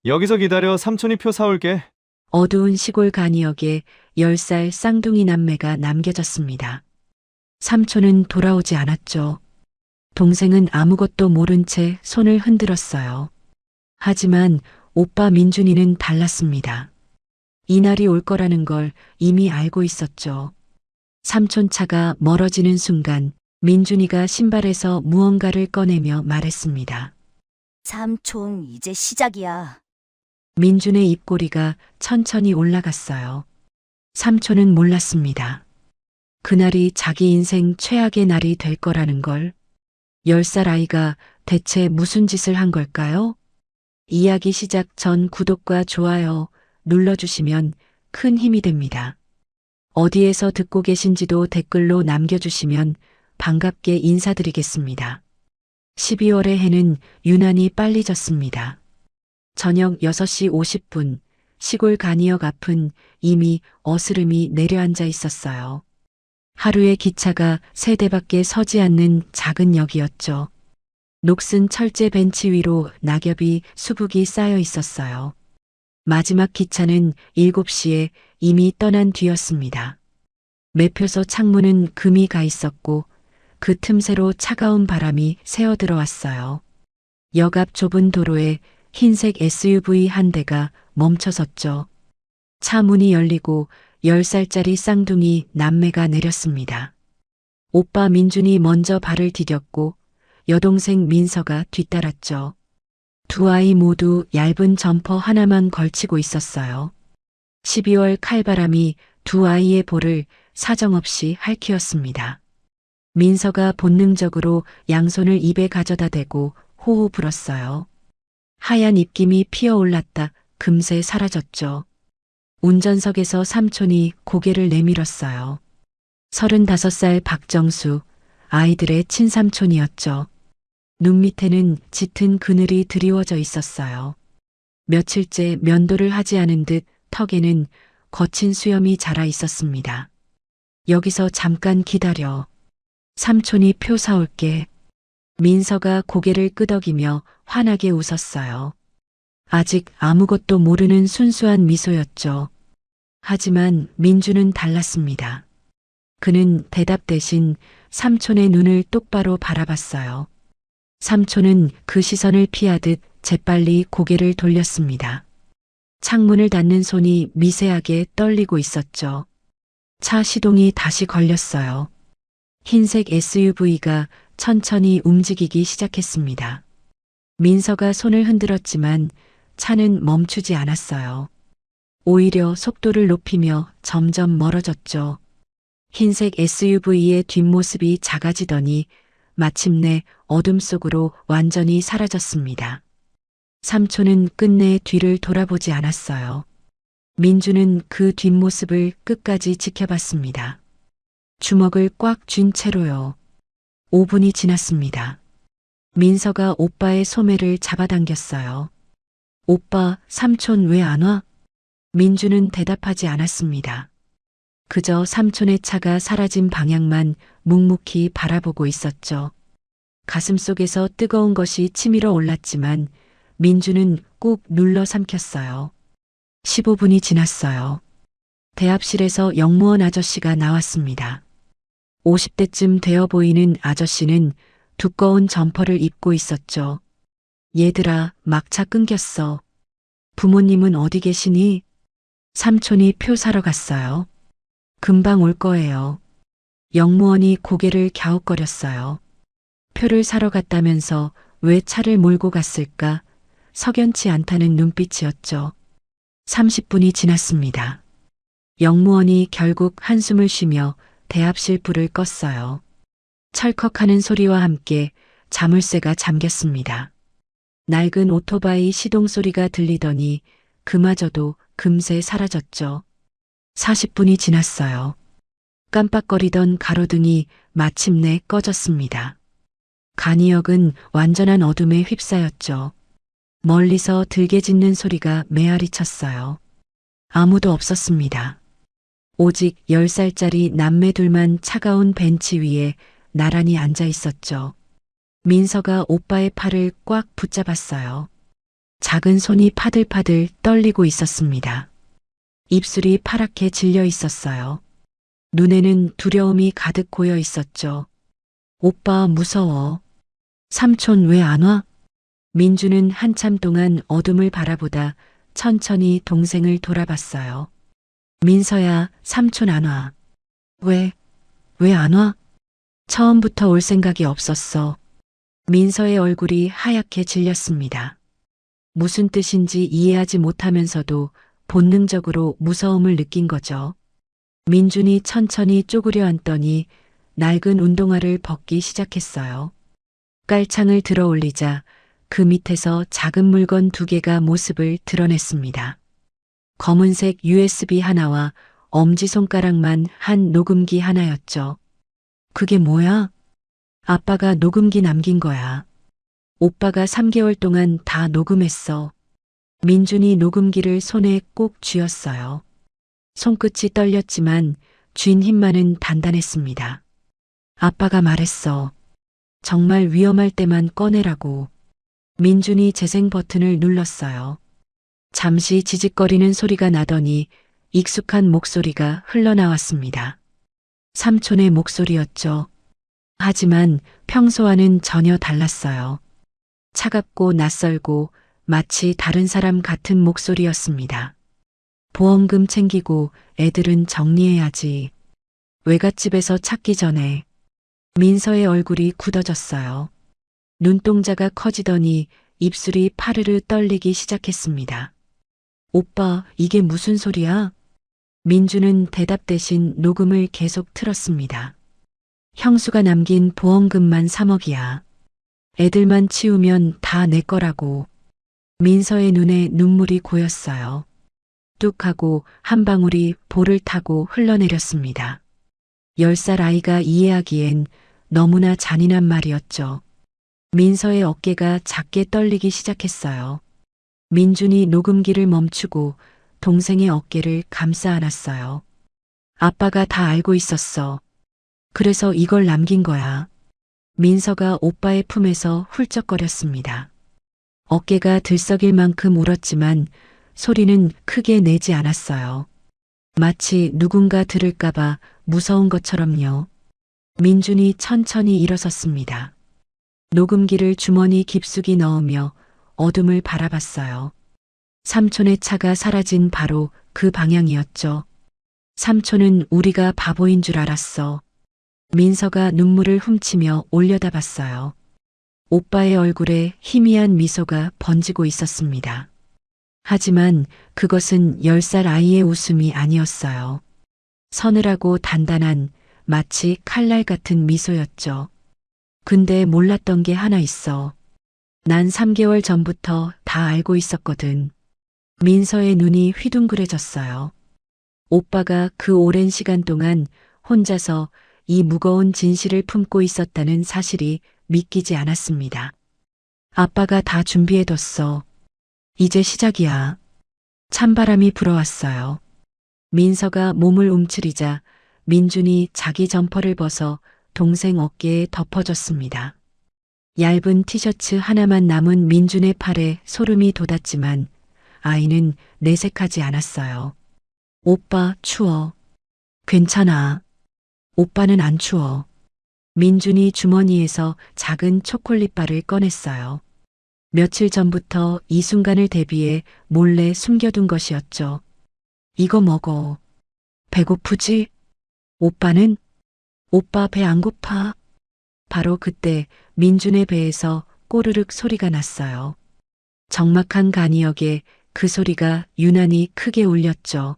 여기서 기다려. 삼촌이 표 사올게. 어두운 시골 간이역에 10살 쌍둥이 남매가 남겨졌습니다. 삼촌은 돌아오지 않았죠. 동생은 아무것도 모른 채 손을 흔들었어요. 하지만 오빠 민준이는 달랐습니다. 이날이 올 거라는 걸 이미 알고 있었죠. 삼촌 차가 멀어지는 순간 민준이가 신발에서 무언가를 꺼내며 말했습니다. 삼촌, 이제 시작이야. 민준의 입꼬리가 천천히 올라갔어요. 삼촌은 몰랐습니다. 그날이 자기 인생 최악의 날이 될 거라는 걸. 10살 아이가 대체 무슨 짓을 한 걸까요? 이야기 시작 전 구독과 좋아요 눌러주시면 큰 힘이 됩니다. 어디에서 듣고 계신지도 댓글로 남겨주시면 반갑게 인사드리겠습니다. 12월의 해는 유난히 빨리 졌습니다. 저녁 6시 50분, 시골 간이역 앞은 이미 어스름이 내려앉아 있었어요. 하루의 기차가 세 대밖에 서지 않는 작은 역이었죠. 녹슨 철제 벤치 위로 낙엽이 수북이 쌓여 있었어요. 마지막 기차는 7시에 이미 떠난 뒤였습니다. 매표소 창문은 금이 가 있었고 그 틈새로 차가운 바람이 새어 들어왔어요. 역 앞 좁은 도로에 흰색 SUV 한 대가 멈춰섰죠. 차 문이 열리고 10살짜리 쌍둥이 남매가 내렸습니다. 오빠 민준이 먼저 발을 디뎠고 여동생 민서가 뒤따랐죠. 두 아이 모두 얇은 점퍼 하나만 걸치고 있었어요. 12월 칼바람이 두 아이의 볼을 사정없이 핥히었습니다. 민서가 본능적으로 양손을 입에 가져다 대고 호호 불었어요. 하얀 입김이 피어올랐다 금세 사라졌죠. 운전석에서 삼촌이 고개를 내밀었어요. 35살 박정수, 아이들의 친삼촌이었죠. 눈 밑에는 짙은 그늘이 드리워져 있었어요. 며칠째 면도를 하지 않은 듯 턱에는 거친 수염이 자라 있었습니다. 여기서 잠깐 기다려. 삼촌이 표 사올게. 민서가 고개를 끄덕이며 환하게 웃었어요. 아직 아무것도 모르는 순수한 미소였죠. 하지만 민주는 달랐습니다. 그는 대답 대신 삼촌의 눈을 똑바로 바라봤어요. 삼촌은 그 시선을 피하듯 재빨리 고개를 돌렸습니다. 창문을 닫는 손이 미세하게 떨리고 있었죠. 차 시동이 다시 걸렸어요. 흰색 SUV가 천천히 움직이기 시작했습니다. 민서가 손을 흔들었지만 차는 멈추지 않았어요. 오히려 속도를 높이며 점점 멀어졌죠. 흰색 SUV의 뒷모습이 작아지더니 마침내 어둠 속으로 완전히 사라졌습니다. 삼촌은 끝내 뒤를 돌아보지 않았어요. 민주는 그 뒷모습을 끝까지 지켜봤습니다. 주먹을 꽉 쥔 채로요. 5분이 지났습니다. 민서가 오빠의 소매를 잡아당겼어요. 오빠, 삼촌 왜 안 와? 민주는 대답하지 않았습니다. 그저 삼촌의 차가 사라진 방향만 묵묵히 바라보고 있었죠. 가슴속에서 뜨거운 것이 치밀어 올랐지만 민주는 꾹 눌러 삼켰어요. 15분이 지났어요. 대합실에서 영무원 아저씨가 나왔습니다. 50대쯤 되어 보이는 아저씨는 두꺼운 점퍼를 입고 있었죠. 얘들아, 막차 끊겼어. 부모님은 어디 계시니? 삼촌이 표 사러 갔어요. 금방 올 거예요. 영무원이 고개를 갸웃거렸어요. 표를 사러 갔다면서 왜 차를 몰고 갔을까? 석연치 않다는 눈빛이었죠. 30분이 지났습니다. 영무원이 결국 한숨을 쉬며 대합실 불을 껐어요. 철컥하는 소리와 함께 자물쇠가 잠겼습니다. 낡은 오토바이 시동 소리가 들리더니 그마저도 금세 사라졌죠. 40분이 지났어요. 깜빡거리던 가로등이 마침내 꺼졌습니다. 간이역은 완전한 어둠에 휩싸였죠. 멀리서 들개 짖는 소리가 메아리 쳤어요. 아무도 없었습니다. 오직 10살짜리 남매 둘만 차가운 벤치 위에 나란히 앉아 있었죠. 민서가 오빠의 팔을 꽉 붙잡았어요. 작은 손이 파들파들 떨리고 있었습니다. 입술이 파랗게 질려 있었어요. 눈에는 두려움이 가득 고여 있었죠. 오빠 무서워. 삼촌 왜 안 와? 민주는 한참 동안 어둠을 바라보다 천천히 동생을 돌아봤어요. 민서야, 삼촌 안 와. 왜 안 와? 처음부터 올 생각이 없었어. 민서의 얼굴이 하얗게 질렸습니다. 무슨 뜻인지 이해하지 못하면서도 본능적으로 무서움을 느낀 거죠. 민준이 천천히 쪼그려 앉더니 낡은 운동화를 벗기 시작했어요. 깔창을 들어 올리자 그 밑에서 작은 물건 2개가 모습을 드러냈습니다. 검은색 USB 하나와 엄지손가락만 한 녹음기 하나였죠. 그게 뭐야? 아빠가 녹음기 남긴 거야. 오빠가 3개월 동안 다 녹음했어. 민준이 녹음기를 손에 꼭 쥐었어요. 손끝이 떨렸지만 쥔 힘만은 단단했습니다. 아빠가 말했어. 정말 위험할 때만 꺼내라고. 민준이 재생 버튼을 눌렀어요. 잠시 지직거리는 소리가 나더니 익숙한 목소리가 흘러나왔습니다. 삼촌의 목소리였죠. 하지만 평소와는 전혀 달랐어요. 차갑고 낯설고 마치 다른 사람 같은 목소리였습니다. 보험금 챙기고 애들은 정리해야지. 외갓집에서 찾기 전에. 민서의 얼굴이 굳어졌어요. 눈동자가 커지더니 입술이 파르르 떨리기 시작했습니다. 오빠, 이게 무슨 소리야? 민주는 대답 대신 녹음을 계속 틀었습니다. 형수가 남긴 보험금만 3억이야. 애들만 치우면 다 내 거라고. 민서의 눈에 눈물이 고였어요. 뚝 하고 한 방울이 볼을 타고 흘러내렸습니다. 10살 아이가 이해하기엔 너무나 잔인한 말이었죠. 민서의 어깨가 작게 떨리기 시작했어요. 민준이 녹음기를 멈추고 동생의 어깨를 감싸 안았어요. 아빠가 다 알고 있었어. 그래서 이걸 남긴 거야. 민서가 오빠의 품에서 훌쩍거렸습니다. 어깨가 들썩일 만큼 울었지만 소리는 크게 내지 않았어요. 마치 누군가 들을까봐 무서운 것처럼요. 민준이 천천히 일어섰습니다. 녹음기를 주머니 깊숙이 넣으며 어둠을 바라봤어요. 삼촌의 차가 사라진 바로 그 방향이었죠. 삼촌은 우리가 바보인 줄 알았어. 민서가 눈물을 훔치며 올려다봤어요. 오빠의 얼굴에 희미한 미소가 번지고 있었습니다. 하지만 그것은 10살 아이의 웃음이 아니었어요. 서늘하고 단단한 마치 칼날 같은 미소였죠. 근데 몰랐던 게 하나 있어. 난 3개월 전부터 다 알고 있었거든. 민서의 눈이 휘둥그레졌어요. 오빠가 그 오랜 시간 동안 혼자서 이 무거운 진실을 품고 있었다는 사실이 믿기지 않았습니다. 아빠가 다 준비해뒀어. 이제 시작이야. 찬바람이 불어왔어요. 민서가 몸을 움츠리자 민준이 자기 점퍼를 벗어 동생 어깨에 덮어줬습니다. 얇은 티셔츠 하나만 남은 민준의 팔에 소름이 돋았지만 아이는 내색하지 않았어요. 오빠, 추워. 괜찮아. 오빠는 안 추워. 민준이 주머니에서 작은 초콜릿바를 꺼냈어요. 며칠 전부터 이 순간을 대비해 몰래 숨겨둔 것이었죠. 이거 먹어. 배고프지? 오빠는? 오빠 배 안 고파? 바로 그때 민준의 배에서 꼬르륵 소리가 났어요. 적막한 간이역에 그 소리가 유난히 크게 울렸죠.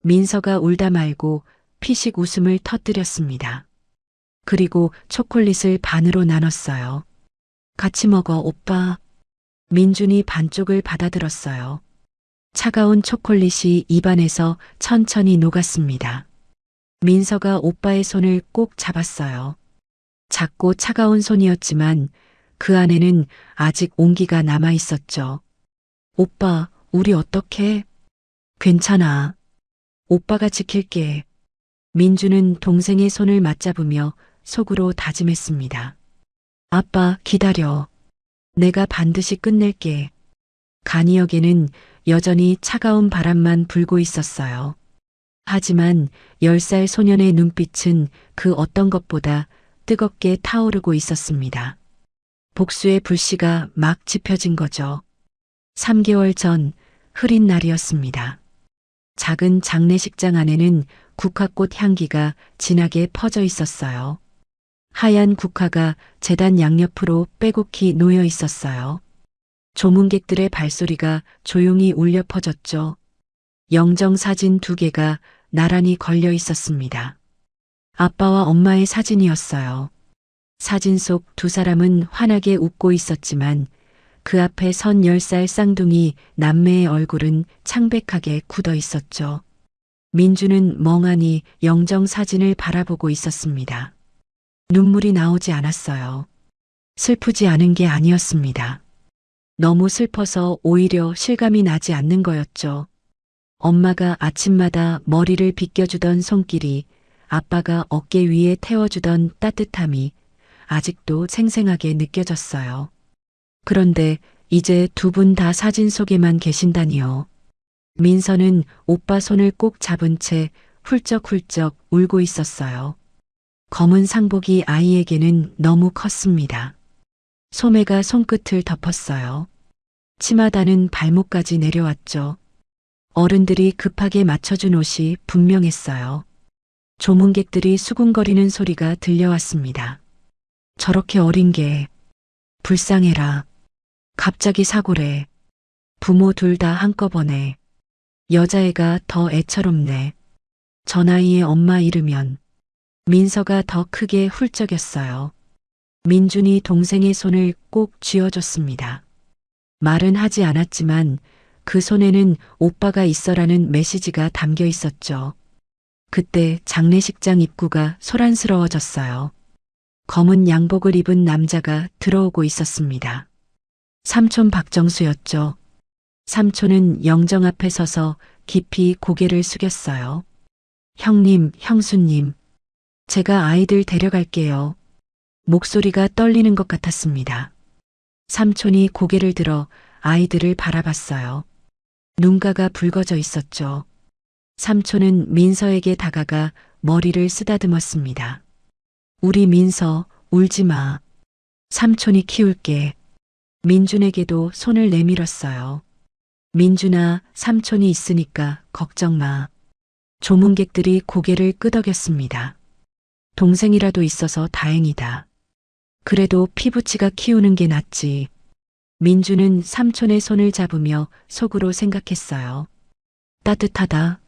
민서가 울다 말고 피식 웃음을 터뜨렸습니다. 그리고 초콜릿을 반으로 나눴어요. 같이 먹어, 오빠. 민준이 반쪽을 받아들었어요. 차가운 초콜릿이 입안에서 천천히 녹았습니다. 민서가 오빠의 손을 꼭 잡았어요. 작고 차가운 손이었지만 그 안에는 아직 온기가 남아 있었죠. 오빠, 우리 어떡해? 괜찮아. 오빠가 지킬게. 민주는 동생의 손을 맞잡으며 속으로 다짐했습니다. 아빠, 기다려. 내가 반드시 끝낼게. 간이역에는 여전히 차가운 바람만 불고 있었어요. 하지만 10살 소년의 눈빛은 그 어떤 것보다 뜨겁게 타오르고 있었습니다. 복수의 불씨가 막 지펴진 거죠. 3개월 전 흐린 날이었습니다. 작은 장례식장 안에는 국화꽃 향기가 진하게 퍼져 있었어요. 하얀 국화가 제단 양옆으로 빼곡히 놓여 있었어요. 조문객들의 발소리가 조용히 울려 퍼졌죠. 영정 사진 2개가 나란히 걸려 있었습니다. 아빠와 엄마의 사진이었어요. 사진 속 두 사람은 환하게 웃고 있었지만 그 앞에 선 10살 쌍둥이 남매의 얼굴은 창백하게 굳어 있었죠. 민주는 멍하니 영정 사진을 바라보고 있었습니다. 눈물이 나오지 않았어요. 슬프지 않은 게 아니었습니다. 너무 슬퍼서 오히려 실감이 나지 않는 거였죠. 엄마가 아침마다 머리를 빗겨주던 손길이, 아빠가 어깨 위에 태워주던 따뜻함이 아직도 생생하게 느껴졌어요. 그런데 이제 두 분 다 사진 속에만 계신다니요. 민서는 오빠 손을 꼭 잡은 채 훌쩍훌쩍 울고 있었어요. 검은 상복이 아이에게는 너무 컸습니다. 소매가 손끝을 덮었어요. 치마다는 발목까지 내려왔죠. 어른들이 급하게 맞춰준 옷이 분명했어요. 조문객들이 수군거리는 소리가 들려왔습니다. 저렇게 어린 게 불쌍해라. 갑자기 사고래. 부모 둘 다 한꺼번에. 여자애가 더 애처롭네. 저 나이에 엄마 잃으면. 민서가 더 크게 훌쩍였어요. 민준이 동생의 손을 꼭 쥐어줬습니다. 말은 하지 않았지만 그 손에는 오빠가 있어라는 메시지가 담겨 있었죠. 그때 장례식장 입구가 소란스러워졌어요. 검은 양복을 입은 남자가 들어오고 있었습니다. 삼촌 박정수였죠. 삼촌은 영정 앞에 서서 깊이 고개를 숙였어요. 형님, 형수님, 제가 아이들 데려갈게요. 목소리가 떨리는 것 같았습니다. 삼촌이 고개를 들어 아이들을 바라봤어요. 눈가가 붉어져 있었죠. 삼촌은 민서에게 다가가 머리를 쓰다듬었습니다. 우리 민서, 울지 마. 삼촌이 키울게. 민준에게도 손을 내밀었어요. 민준아, 삼촌이 있으니까 걱정 마. 조문객들이 고개를 끄덕였습니다. 동생이라도 있어서 다행이다. 그래도 피부치가 키우는 게 낫지. 민주는 삼촌의 손을 잡으며 속으로 생각했어요. 따뜻하다.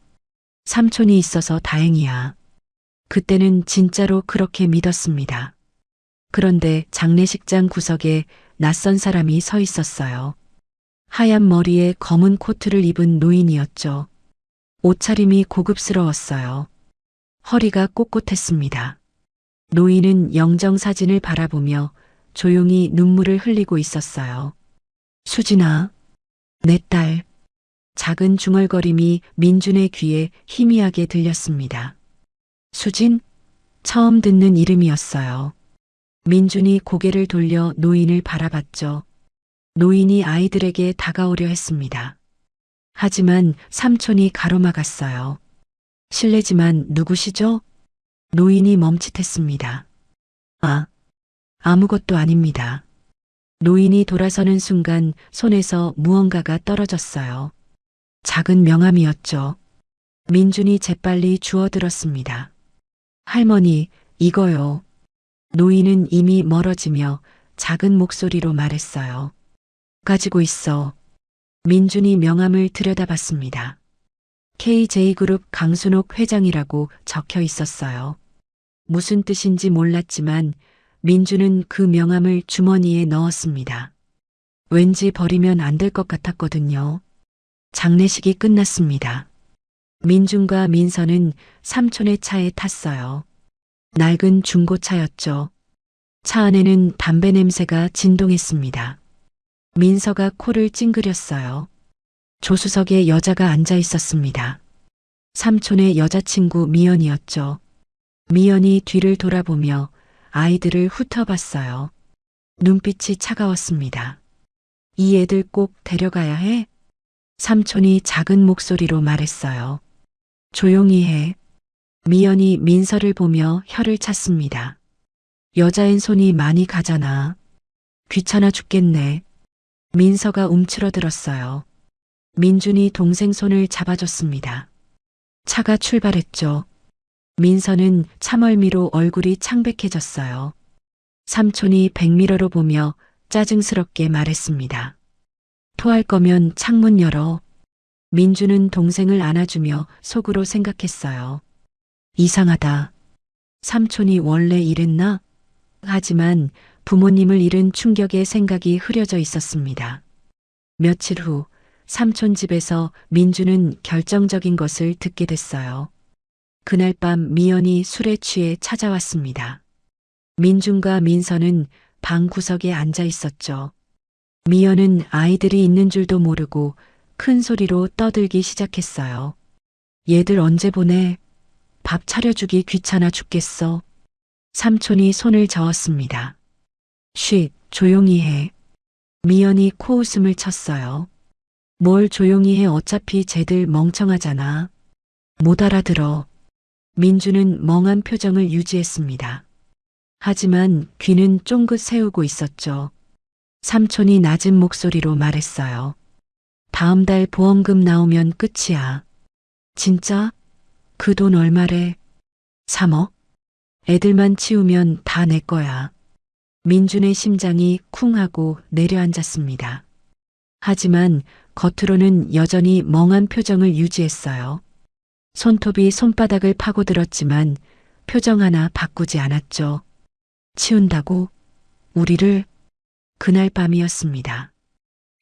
삼촌이 있어서 다행이야. 그때는 진짜로 그렇게 믿었습니다. 그런데 장례식장 구석에 낯선 사람이 서 있었어요. 하얀 머리에 검은 코트를 입은 노인이었죠. 옷차림이 고급스러웠어요. 허리가 꼿꼿했습니다. 노인은 영정 사진을 바라보며 조용히 눈물을 흘리고 있었어요. 수진아, 내 딸. 작은 중얼거림이 민준의 귀에 희미하게 들렸습니다. 수진? 처음 듣는 이름이었어요. 민준이 고개를 돌려 노인을 바라봤죠. 노인이 아이들에게 다가오려 했습니다. 하지만 삼촌이 가로막았어요. 실례지만 누구시죠? 노인이 멈칫했습니다. 아무것도 아닙니다. 노인이 돌아서는 순간 손에서 무언가가 떨어졌어요. 작은 명함이었죠. 민준이 재빨리 주워들었습니다. 할머니, 이거요. 노인은 이미 멀어지며 작은 목소리로 말했어요. 가지고 있어. 민준이 명함을 들여다봤습니다. KJ그룹 강순옥 회장이라고 적혀 있었어요. 무슨 뜻인지 몰랐지만 민준은 그 명함을 주머니에 넣었습니다. 왠지 버리면 안 될 것 같았거든요. 장례식이 끝났습니다. 민준과 민서는 삼촌의 차에 탔어요. 낡은 중고차였죠. 차 안에는 담배 냄새가 진동했습니다. 민서가 코를 찡그렸어요. 조수석에 여자가 앉아 있었습니다. 삼촌의 여자친구 미연이었죠. 미연이 뒤를 돌아보며 아이들을 훑어봤어요. 눈빛이 차가웠습니다. 이 애들 꼭 데려가야 해? 삼촌이 작은 목소리로 말했어요. 조용히 해. 미연이 민서를 보며 혀를 찼습니다. 여자인 손이 많이 가잖아. 귀찮아 죽겠네. 민서가 움츠러들었어요. 민준이 동생 손을 잡아줬습니다. 차가 출발했죠. 민서는 차멀미로 얼굴이 창백해졌어요. 삼촌이 백미러로 보며 짜증스럽게 말했습니다. 토할 거면 창문 열어. 민주는 동생을 안아주며 속으로 생각했어요. 이상하다. 삼촌이 원래 이랬나? 하지만 부모님을 잃은 충격의 생각이 흐려져 있었습니다. 며칠 후 삼촌 집에서 민주는 결정적인 것을 듣게 됐어요. 그날 밤 미연이 술에 취해 찾아왔습니다. 민준과 민서는 방 구석에 앉아 있었죠. 미연은 아이들이 있는 줄도 모르고 큰 소리로 떠들기 시작했어요. 얘들 언제 보내? 밥 차려주기 귀찮아 죽겠어. 삼촌이 손을 저었습니다. 쉿, 조용히 해. 미연이 코웃음을 쳤어요. 뭘 조용히 해, 어차피 쟤들 멍청하잖아. 못 알아들어. 민주는 멍한 표정을 유지했습니다. 하지만 귀는 쫑긋 세우고 있었죠. 삼촌이 낮은 목소리로 말했어요. 다음 달 보험금 나오면 끝이야. 진짜? 그 돈 얼마래? 3억? 애들만 치우면 다 내 거야. 민준의 심장이 쿵 하고 내려앉았습니다. 하지만 겉으로는 여전히 멍한 표정을 유지했어요. 손톱이 손바닥을 파고들었지만 표정 하나 바꾸지 않았죠. 치운다고? 우리를? 그날 밤이었습니다.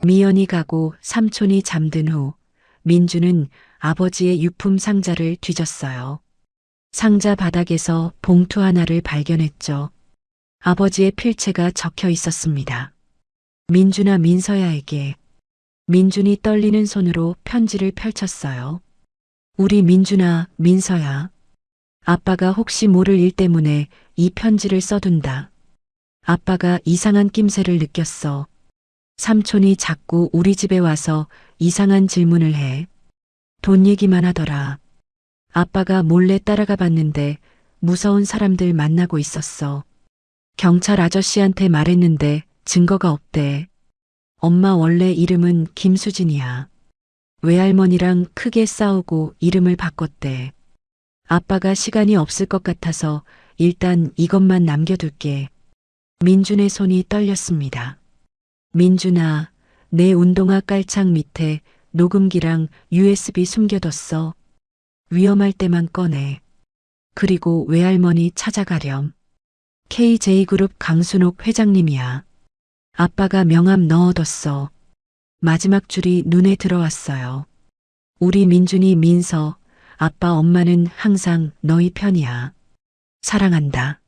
미연이 가고 삼촌이 잠든 후 민주는 아버지의 유품 상자를 뒤졌어요. 상자 바닥에서 봉투 하나를 발견했죠. 아버지의 필체가 적혀 있었습니다. 민준아, 민서야에게. 민준이 떨리는 손으로 편지를 펼쳤어요. 우리 민준아, 민서야. 아빠가 혹시 모를 일 때문에 이 편지를 써둔다. 아빠가 이상한 낌새를 느꼈어. 삼촌이 자꾸 우리 집에 와서 이상한 질문을 해. 돈 얘기만 하더라. 아빠가 몰래 따라가 봤는데 무서운 사람들 만나고 있었어. 경찰 아저씨한테 말했는데 증거가 없대. 엄마 원래 이름은 김수진이야. 외할머니랑 크게 싸우고 이름을 바꿨대. 아빠가 시간이 없을 것 같아서 일단 이것만 남겨둘게. 민준의 손이 떨렸습니다. 민준아, 내 운동화 깔창 밑에 녹음기랑 USB 숨겨뒀어. 위험할 때만 꺼내. 그리고 외할머니 찾아가렴. KJ그룹 강순옥 회장님이야. 아빠가 명함 넣어뒀어. 마지막 줄이 눈에 들어왔어요. 우리 민준이 민서, 아빠 엄마는 항상 너희 편이야. 사랑한다.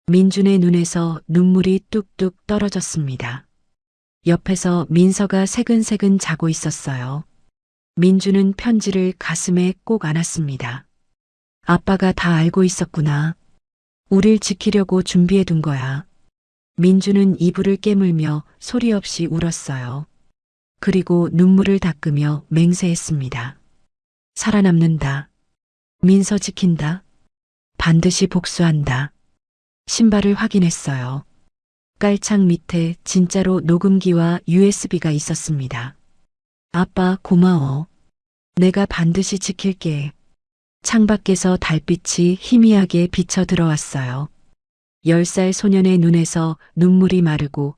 민준의 눈에서 눈물이 뚝뚝 떨어졌습니다. 옆에서 민서가 새근새근 자고 있었어요. 민준은 편지를 가슴에 꼭 안았습니다. 아빠가 다 알고 있었구나. 우릴 지키려고 준비해둔 거야. 민준은 이불을 깨물며 소리 없이 울었어요. 그리고 눈물을 닦으며 맹세했습니다. 살아남는다. 민서 지킨다. 반드시 복수한다. 신발을 확인했어요. 깔창 밑에 진짜로 녹음기와 USB가 있었습니다. 아빠 고마워. 내가 반드시 지킬게. 창밖에서 달빛이 희미하게 비쳐 들어왔어요. 10살 소년의 눈에서 눈물이 마르고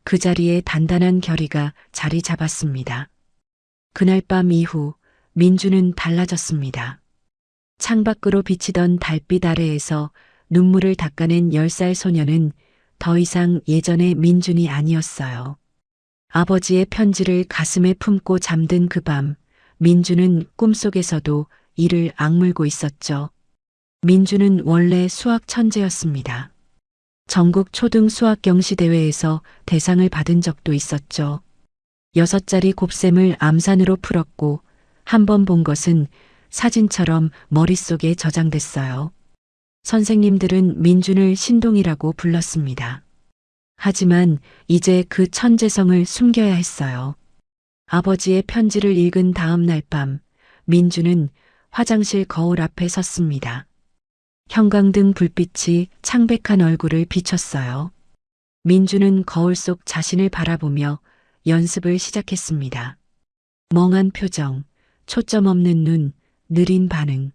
그 자리에 단단한 결의가 자리 잡았습니다. 그날 밤 이후 민주는 달라졌습니다. 창밖으로 비치던 달빛 아래에서 눈물을 닦아낸 10살 소년은 더 이상 예전의 민준이 아니었어요. 아버지의 편지를 가슴에 품고 잠든 그 밤, 민주는 꿈속에서도 이를 악물고 있었죠. 민주는 원래 수학 천재였습니다. 전국 초등 수학 경시 대회에서 대상을 받은 적도 있었죠. 6자리 곱셈을 암산으로 풀었고 한 번 본 것은 사진처럼 머릿속에 저장됐어요. 선생님들은 민준을 신동이라고 불렀습니다. 하지만 이제 그 천재성을 숨겨야 했어요. 아버지의 편지를 읽은 다음 날 밤, 민주는 화장실 거울 앞에 섰습니다. 형광등 불빛이 창백한 얼굴을 비췄어요. 민주는 거울 속 자신을 바라보며 연습을 시작했습니다. 멍한 표정, 초점 없는 눈, 느린 반응.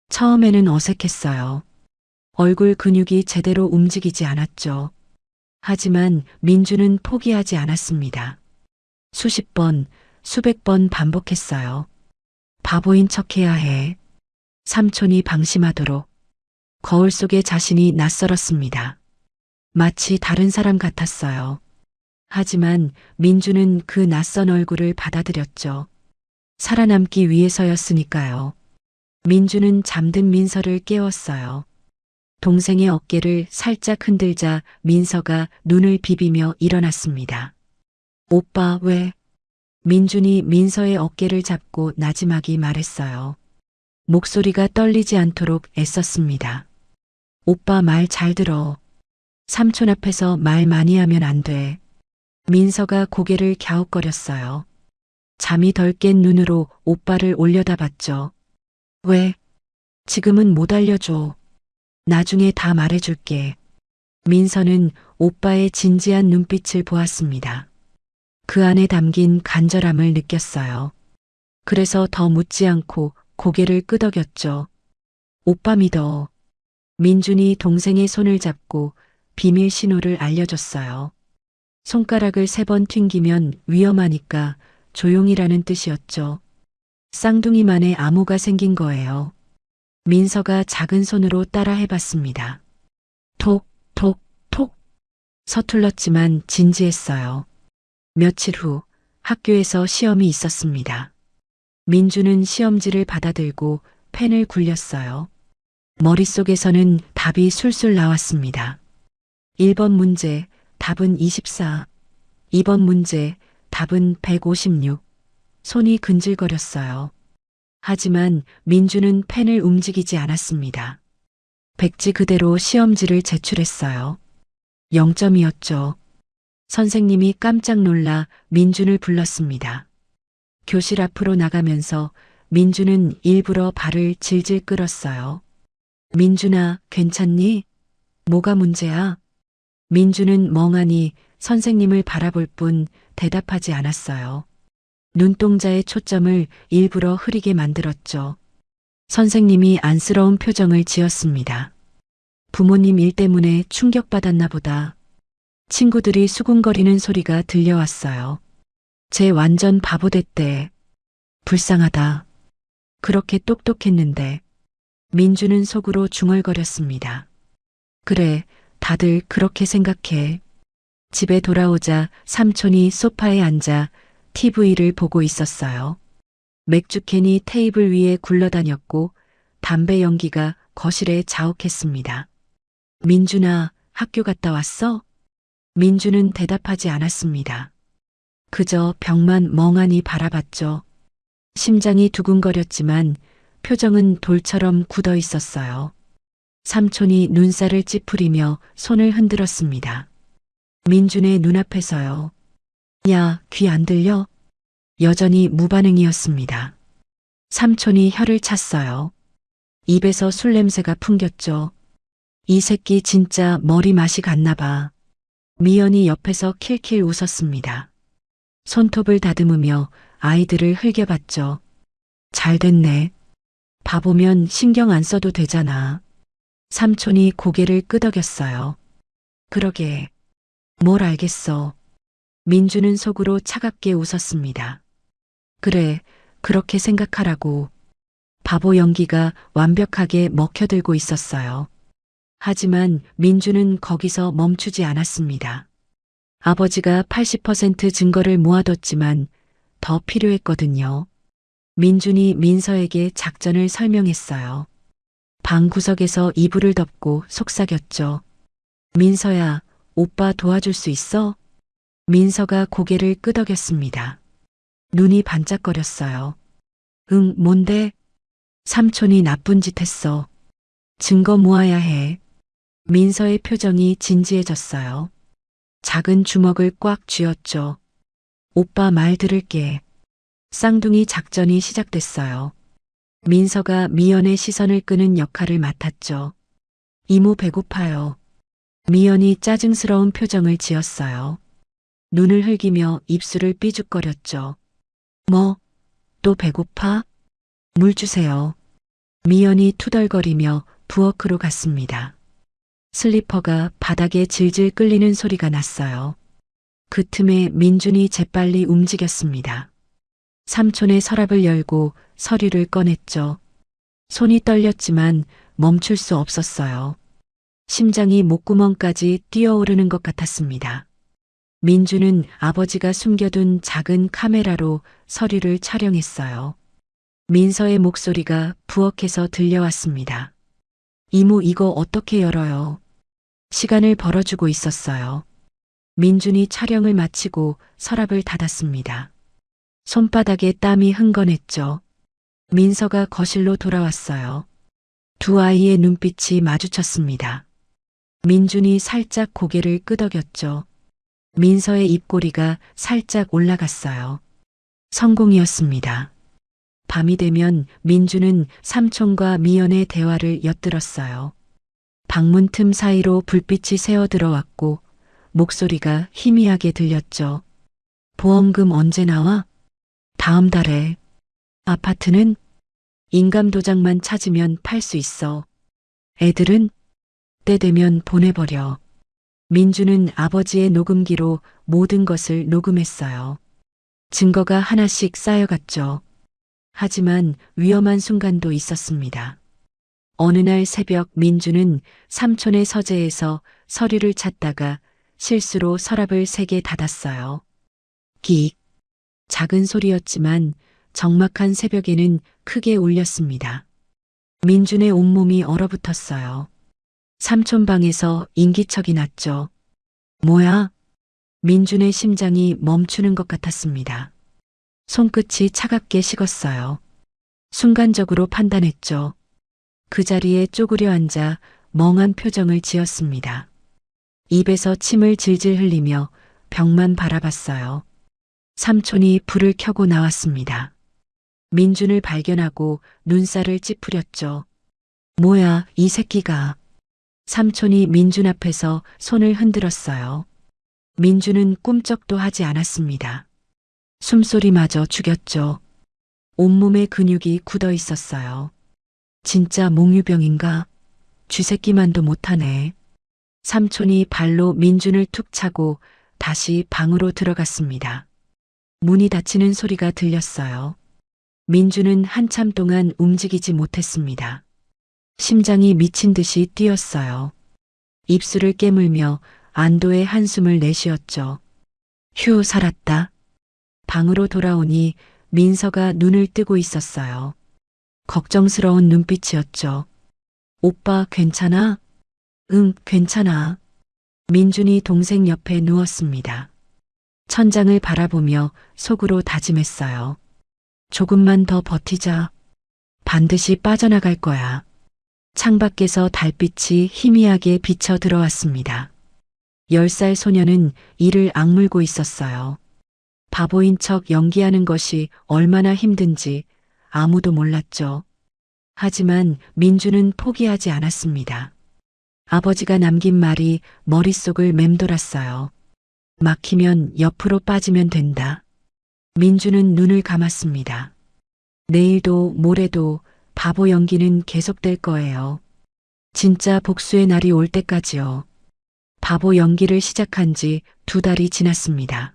처음에는 어색했어요. 얼굴 근육이 제대로 움직이지 않았죠. 하지만 민주는 포기하지 않았습니다. 수십 번, 수백 번 반복했어요. 바보인 척해야 해. 삼촌이 방심하도록. 거울 속의 자신이 낯설었습니다. 마치 다른 사람 같았어요. 하지만 민주는 그 낯선 얼굴을 받아들였죠. 살아남기 위해서였으니까요. 민주는 잠든 민서를 깨웠어요. 동생의 어깨를 살짝 흔들자 민서가 눈을 비비며 일어났습니다. 오빠 왜? 민준이 민서의 어깨를 잡고 나지막이 말했어요. 목소리가 떨리지 않도록 애썼습니다. 오빠 말 잘 들어. 삼촌 앞에서 말 많이 하면 안 돼. 민서가 고개를 갸웃거렸어요. 잠이 덜 깬 눈으로 오빠를 올려다봤죠. 왜? 지금은 못 알려줘. 나중에 다 말해줄게. 민서는 오빠의 진지한 눈빛을 보았습니다. 그 안에 담긴 간절함을 느꼈어요. 그래서 더 묻지 않고 고개를 끄덕였죠. 오빠 믿어. 민준이 동생의 손을 잡고 비밀 신호를 알려줬어요. 손가락을 3번 튕기면 위험하니까 조용히라는 뜻이었죠. 쌍둥이만의 암호가 생긴 거예요. 민서가 작은 손으로 따라 해봤습니다. 톡, 톡, 톡. 서툴렀지만 진지했어요. 며칠 후 학교에서 시험이 있었습니다. 민주는 시험지를 받아들고 펜을 굴렸어요. 머릿속에서는 답이 술술 나왔습니다. 1번 문제, 답은 24. 2번 문제, 답은 156. 손이 근질거렸어요. 하지만 민주는 펜을 움직이지 않았습니다. 백지 그대로 시험지를 제출했어요. 0점이었죠. 선생님이 깜짝 놀라 민준을 불렀습니다. 교실 앞으로 나가면서 민준은 일부러 발을 질질 끌었어요. 민준아, 괜찮니? 뭐가 문제야? 민준은 멍하니 선생님을 바라볼 뿐 대답하지 않았어요. 눈동자의 초점을 일부러 흐리게 만들었죠. 선생님이 안쓰러운 표정을 지었습니다. 부모님 일 때문에 충격받았나 보다. 친구들이 수군거리는 소리가 들려왔어요. 쟤 완전 바보 됐대. 불쌍하다. 그렇게 똑똑했는데. 민주는 속으로 중얼거렸습니다. 그래, 다들 그렇게 생각해. 집에 돌아오자 삼촌이 소파에 앉아 TV를 보고 있었어요. 맥주캔이 테이블 위에 굴러다녔고 담배 연기가 거실에 자욱했습니다. 민준아, 학교 갔다 왔어? 민준은 대답하지 않았습니다. 그저 벽만 멍하니 바라봤죠. 심장이 두근거렸지만 표정은 돌처럼 굳어 있었어요. 삼촌이 눈살을 찌푸리며 손을 흔들었습니다. 민준의 눈앞에서요. 야, 귀 안 들려? 여전히 무반응이었습니다. 삼촌이 혀를 찼어요. 입에서 술 냄새가 풍겼죠. 이 새끼 진짜 머리 맛이 갔나 봐. 미연이 옆에서 킬킬 웃었습니다. 손톱을 다듬으며 아이들을 흘겨봤죠. 잘 됐네. 바보면 신경 안 써도 되잖아. 삼촌이 고개를 끄덕였어요. 그러게. 뭘 알겠어. 민주는 속으로 차갑게 웃었습니다. 그래, 그렇게 생각하라고. 바보 연기가 완벽하게 먹혀들고 있었어요. 하지만 민주는 거기서 멈추지 않았습니다. 아버지가 80% 증거를 모아뒀지만 더 필요했거든요. 민준이 민서에게 작전을 설명했어요. 방 구석에서 이불을 덮고 속삭였죠. 민서야, 오빠 도와줄 수 있어? 민서가 고개를 끄덕였습니다. 눈이 반짝거렸어요. 응, 뭔데? 삼촌이 나쁜 짓 했어. 증거 모아야 해. 민서의 표정이 진지해졌어요. 작은 주먹을 꽉 쥐었죠. 오빠 말 들을게. 쌍둥이 작전이 시작됐어요. 민서가 미연의 시선을 끄는 역할을 맡았죠. 이모 배고파요. 미연이 짜증스러운 표정을 지었어요. 눈을 흘기며 입술을 삐죽거렸죠. 뭐, 또 배고파? 물 주세요. 미연이 투덜거리며 부엌으로 갔습니다. 슬리퍼가 바닥에 질질 끌리는 소리가 났어요. 그 틈에 민준이 재빨리 움직였습니다. 삼촌의 서랍을 열고 서류를 꺼냈죠. 손이 떨렸지만 멈출 수 없었어요. 심장이 목구멍까지 뛰어오르는 것 같았습니다. 민주는 아버지가 숨겨둔 작은 카메라로 서류를 촬영했어요. 민서의 목소리가 부엌에서 들려왔습니다. 이모 이거 어떻게 열어요? 시간을 벌어주고 있었어요. 민준이 촬영을 마치고 서랍을 닫았습니다. 손바닥에 땀이 흥건했죠. 민서가 거실로 돌아왔어요. 두 아이의 눈빛이 마주쳤습니다. 민준이 살짝 고개를 끄덕였죠. 민서의 입꼬리가 살짝 올라갔어요. 성공이었습니다. 밤이 되면 민주는 삼촌과 미연의 대화를 엿들었어요. 방문 틈 사이로 불빛이 새어 들어왔고 목소리가 희미하게 들렸죠. 보험금 언제 나와? 다음 달에. 아파트는? 인감 도장만 찾으면 팔 수 있어. 애들은? 때 되면 보내버려. 민주는 아버지의 녹음기로 모든 것을 녹음했어요. 증거가 하나씩 쌓여갔죠. 하지만 위험한 순간도 있었습니다. 어느 날 새벽 민주는 삼촌의 서재에서 서류를 찾다가 실수로 서랍을 3개 닫았어요. 끽. 작은 소리였지만 적막한 새벽에는 크게 울렸습니다. 민준의 온몸이 얼어붙었어요. 삼촌 방에서 인기척이 났죠. 뭐야? 민준의 심장이 멈추는 것 같았습니다. 손끝이 차갑게 식었어요. 순간적으로 판단했죠. 그 자리에 쪼그려 앉아 멍한 표정을 지었습니다. 입에서 침을 질질 흘리며 벽만 바라봤어요. 삼촌이 불을 켜고 나왔습니다. 민준을 발견하고 눈살을 찌푸렸죠. 뭐야, 이 새끼가. 삼촌이 민준 앞에서 손을 흔들었어요. 민준은 꿈쩍도 하지 않았습니다. 숨소리마저 죽였죠. 온몸에 근육이 굳어 있었어요. 진짜 몽유병인가? 쥐새끼만도 못하네. 삼촌이 발로 민준을 툭 차고 다시 방으로 들어갔습니다. 문이 닫히는 소리가 들렸어요. 민준은 한참 동안 움직이지 못했습니다. 심장이 미친 듯이 뛰었어요. 입술을 깨물며 안도의 한숨을 내쉬었죠. 휴, 살았다. 방으로 돌아오니 민서가 눈을 뜨고 있었어요. 걱정스러운 눈빛이었죠. 오빠 괜찮아? 응, 괜찮아. 민준이 동생 옆에 누웠습니다. 천장을 바라보며 속으로 다짐했어요. 조금만 더 버티자. 반드시 빠져나갈 거야. 창밖에서 달빛이 희미하게 비쳐 들어왔습니다. 10살 소녀는 이를 악물고 있었어요. 바보인 척 연기하는 것이 얼마나 힘든지 아무도 몰랐죠. 하지만 민주는 포기하지 않았습니다. 아버지가 남긴 말이 머릿속을 맴돌았어요. 막히면 옆으로 빠지면 된다. 민주는 눈을 감았습니다. 내일도 모레도 바보 연기는 계속될 거예요. 진짜 복수의 날이 올 때까지요. 바보 연기를 시작한 지 2달이 지났습니다.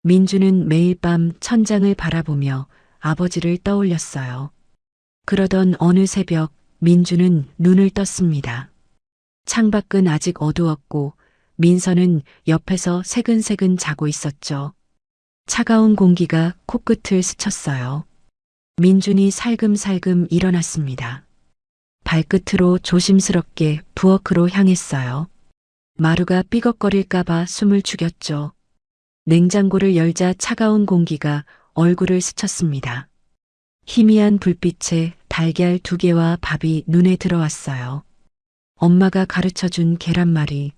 민주는 매일 밤 천장을 바라보며 아버지를 떠올렸어요. 그러던 어느 새벽 민주는 눈을 떴습니다. 창밖은 아직 어두웠고 민서는 옆에서 새근새근 자고 있었죠. 차가운 공기가 코끝을 스쳤어요. 민준이 살금살금 일어났습니다. 발끝으로 조심스럽게 부엌으로 향했어요. 마루가 삐걱거릴까봐 숨을 죽였죠. 냉장고를 열자 차가운 공기가 얼굴을 스쳤습니다. 희미한 불빛에 달걀 2개와 밥이 눈에 들어왔어요. 엄마가 가르쳐준 계란말이.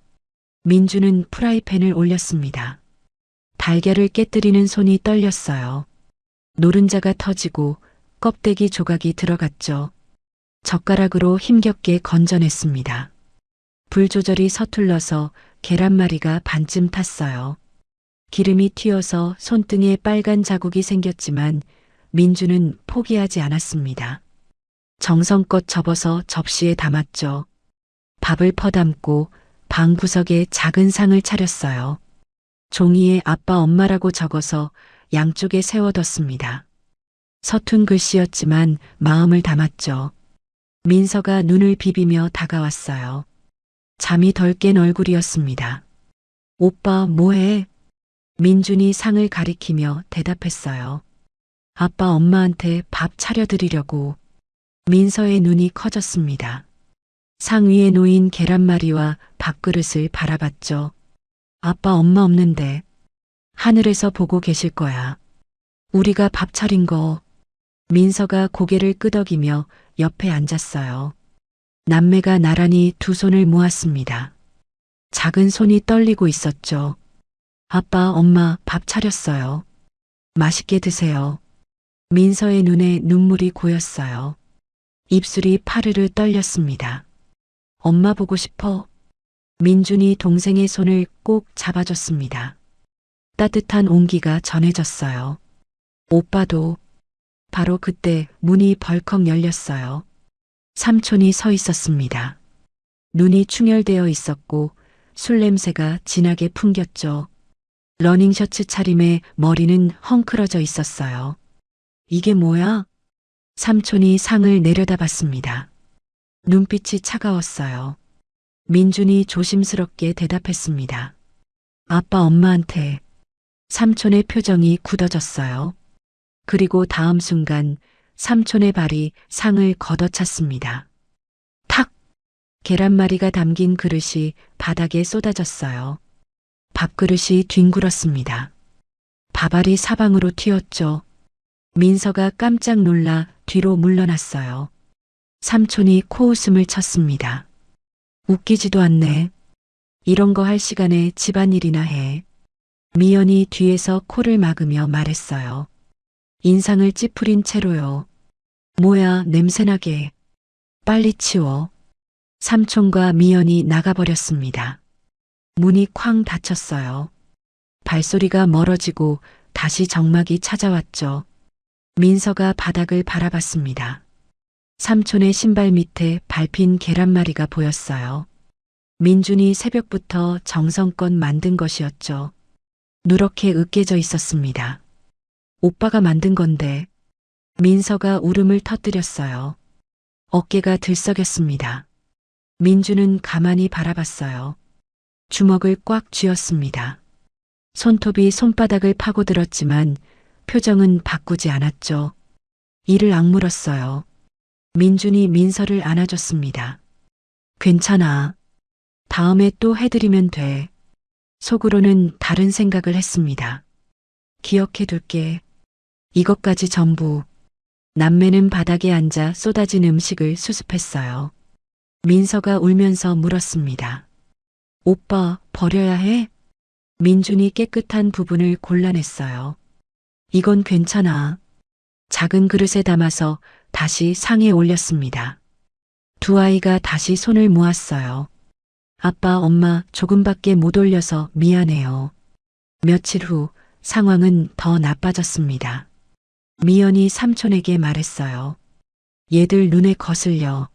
민주는 프라이팬을 올렸습니다. 달걀을 깨뜨리는 손이 떨렸어요. 노른자가 터지고 껍데기 조각이 들어갔죠. 젓가락으로 힘겹게 건져냈습니다. 불 조절이 서툴러서 계란말이가 반쯤 탔어요. 기름이 튀어서 손등에 빨간 자국이 생겼지만 민주는 포기하지 않았습니다. 정성껏 접어서 접시에 담았죠. 밥을 퍼담고 방 구석에 작은 상을 차렸어요. 종이에 아빠 엄마라고 적어서 양쪽에 세워뒀습니다. 서툰 글씨였지만 마음을 담았죠. 민서가 눈을 비비며 다가왔어요. 잠이 덜 깬 얼굴이었습니다. 오빠 뭐해? 민준이 상을 가리키며 대답했어요. 아빠 엄마한테 밥 차려드리려고. 민서의 눈이 커졌습니다. 상 위에 놓인 계란말이와 밥그릇을 바라봤죠. 아빠 엄마 없는데 하늘에서 보고 계실 거야. 우리가 밥 차린 거. 민서가 고개를 끄덕이며 옆에 앉았어요. 남매가 나란히 두 손을 모았습니다. 작은 손이 떨리고 있었죠. 아빠, 엄마 밥 차렸어요. 맛있게 드세요. 민서의 눈에 눈물이 고였어요. 입술이 파르르 떨렸습니다. 엄마 보고 싶어. 민준이 동생의 손을 꼭 잡아줬습니다. 따뜻한 온기가 전해졌어요. 오빠도. 바로 그때 문이 벌컥 열렸어요. 삼촌이 서 있었습니다. 눈이 충혈되어 있었고 술 냄새가 진하게 풍겼죠. 러닝셔츠 차림에 머리는 헝클어져 있었어요. 이게 뭐야? 삼촌이 상을 내려다봤습니다. 눈빛이 차가웠어요. 민준이 조심스럽게 대답했습니다. 아빠 엄마한테. 삼촌의 표정이 굳어졌어요. 그리고 다음 순간 삼촌의 발이 상을 걷어찼습니다. 탁! 계란말이가 담긴 그릇이 바닥에 쏟아졌어요. 밥그릇이 뒹굴었습니다. 밥알이 사방으로 튀었죠. 민서가 깜짝 놀라 뒤로 물러났어요. 삼촌이 코웃음을 쳤습니다. 웃기지도 않네. 이런 거 할 시간에 집안일이나 해. 미연이 뒤에서 코를 막으며 말했어요. 인상을 찌푸린 채로요. 뭐야, 냄새나게. 빨리 치워. 삼촌과 미연이 나가버렸습니다. 문이 쾅 닫혔어요. 발소리가 멀어지고 다시 정막이 찾아왔죠. 민서가 바닥을 바라봤습니다. 삼촌의 신발 밑에 밟힌 계란말이가 보였어요. 민준이 새벽부터 정성껏 만든 것이었죠. 누렇게 으깨져 있었습니다. 오빠가 만든 건데. 민서가 울음을 터뜨렸어요. 어깨가 들썩였습니다. 민주는 가만히 바라봤어요. 주먹을 꽉 쥐었습니다. 손톱이 손바닥을 파고들었지만 표정은 바꾸지 않았죠. 이를 악물었어요. 민준이 민서를 안아줬습니다. 괜찮아. 다음에 또 해드리면 돼. 속으로는 다른 생각을 했습니다. 기억해둘게. 이것까지 전부. 남매는 바닥에 앉아 쏟아진 음식을 수습했어요. 민서가 울면서 물었습니다. 오빠, 버려야 해? 민준이 깨끗한 부분을 골라냈어요. 이건 괜찮아. 작은 그릇에 담아서 다시 상에 올렸습니다. 두 아이가 다시 손을 모았어요. 아빠, 엄마 조금밖에 못 올려서 미안해요. 며칠 후 상황은 더 나빠졌습니다. 미연이 삼촌에게 말했어요. 얘들 눈에 거슬려.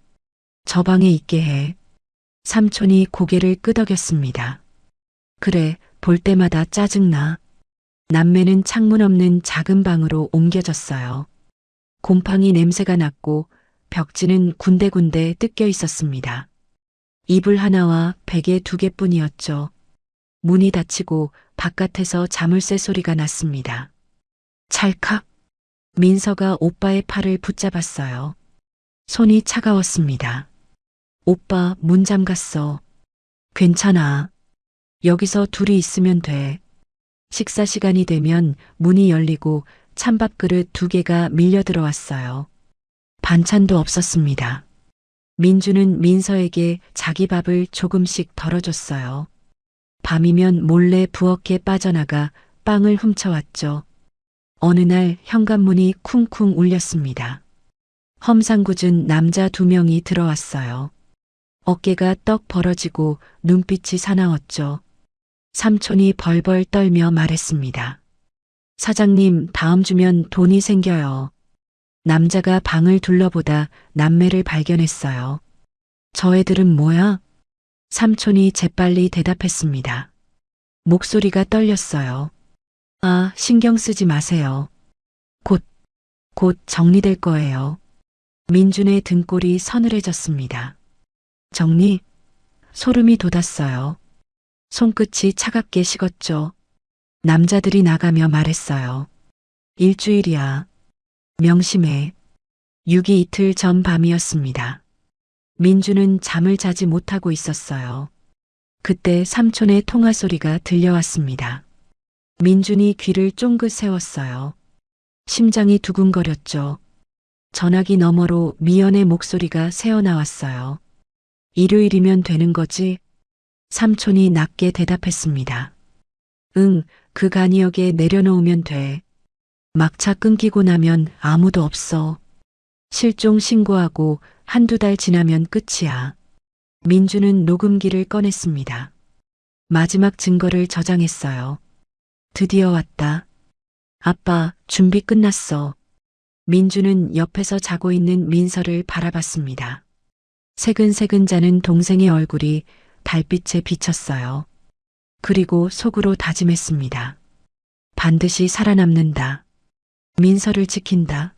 저 방에 있게 해. 삼촌이 고개를 끄덕였습니다. 그래, 볼 때마다 짜증나. 남매는 창문 없는 작은 방으로 옮겨졌어요. 곰팡이 냄새가 났고 벽지는 군데군데 뜯겨 있었습니다. 이불 하나와 베개 2개뿐이었죠. 문이 닫히고 바깥에서 자물쇠 소리가 났습니다. 찰칵. 민서가 오빠의 팔을 붙잡았어요. 손이 차가웠습니다. 오빠, 문 잠갔어. 괜찮아. 여기서 둘이 있으면 돼. 식사 시간이 되면 문이 열리고 찬밥 그릇 2개가 밀려 들어왔어요. 반찬도 없었습니다. 민주는 민서에게 자기 밥을 조금씩 덜어줬어요. 밤이면 몰래 부엌에 빠져나가 빵을 훔쳐왔죠. 어느 날 현관문이 쿵쿵 울렸습니다. 험상궂은 남자 2명이 들어왔어요. 어깨가 떡 벌어지고 눈빛이 사나웠죠. 삼촌이 벌벌 떨며 말했습니다. 사장님, 다음 주면 돈이 생겨요. 남자가 방을 둘러보다 남매를 발견했어요. 저 애들은 뭐야? 삼촌이 재빨리 대답했습니다. 목소리가 떨렸어요. 아, 신경 쓰지 마세요. 곧 정리될 거예요. 민준의 등골이 서늘해졌습니다. 정리? 소름이 돋았어요. 손끝이 차갑게 식었죠. 남자들이 나가며 말했어요. 일주일이야. 명심해. 6이 이틀 전 밤이었습니다. 민주는 잠을 자지 못하고 있었어요. 그때 삼촌의 통화 소리가 들려왔습니다. 민준이 귀를 쫑긋 세웠어요. 심장이 두근거렸죠. 전화기 너머로 미연의 목소리가 새어나왔어요. 일요일이면 되는 거지? 삼촌이 낮게 대답했습니다. 응, 그 간이역에 내려놓으면 돼. 막차 끊기고 나면 아무도 없어. 실종 신고하고 1~2달 지나면 끝이야. 민주는 녹음기를 꺼냈습니다. 마지막 증거를 저장했어요. 드디어 왔다. 아빠, 준비 끝났어. 민주는 옆에서 자고 있는 민서를 바라봤습니다. 새근새근 자는 동생의 얼굴이 달빛에 비쳤어요. 그리고 속으로 다짐했습니다. 반드시 살아남는다. 민서를 지킨다.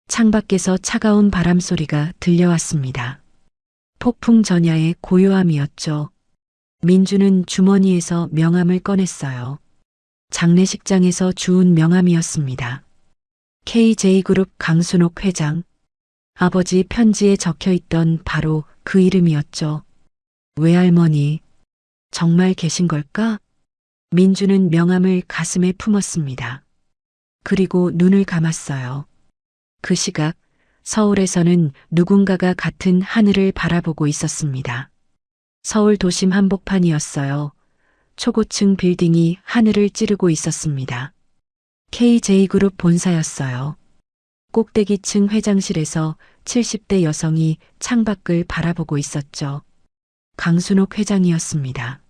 창밖에서 차가운 바람 소리가 들려왔습니다. 폭풍 전야의 고요함이었죠. 민주는 주머니에서 명함을 꺼냈어요. 장례식장에서 주운 명함이었습니다. KJ그룹 강순옥 회장. 아버지 편지에 적혀 있던 바로 그 이름이었죠. 외할머니, 정말 계신 걸까? 민주는 명함을 가슴에 품었습니다. 그리고 눈을 감았어요. 그 시각, 서울에서는 누군가가 같은 하늘을 바라보고 있었습니다. 서울 도심 한복판이었어요. 초고층 빌딩이 하늘을 찌르고 있었습니다. KJ그룹 본사였어요. 꼭대기층 회장실에서 70대 여성이 창밖을 바라보고 있었죠. 강순옥 회장이었습니다.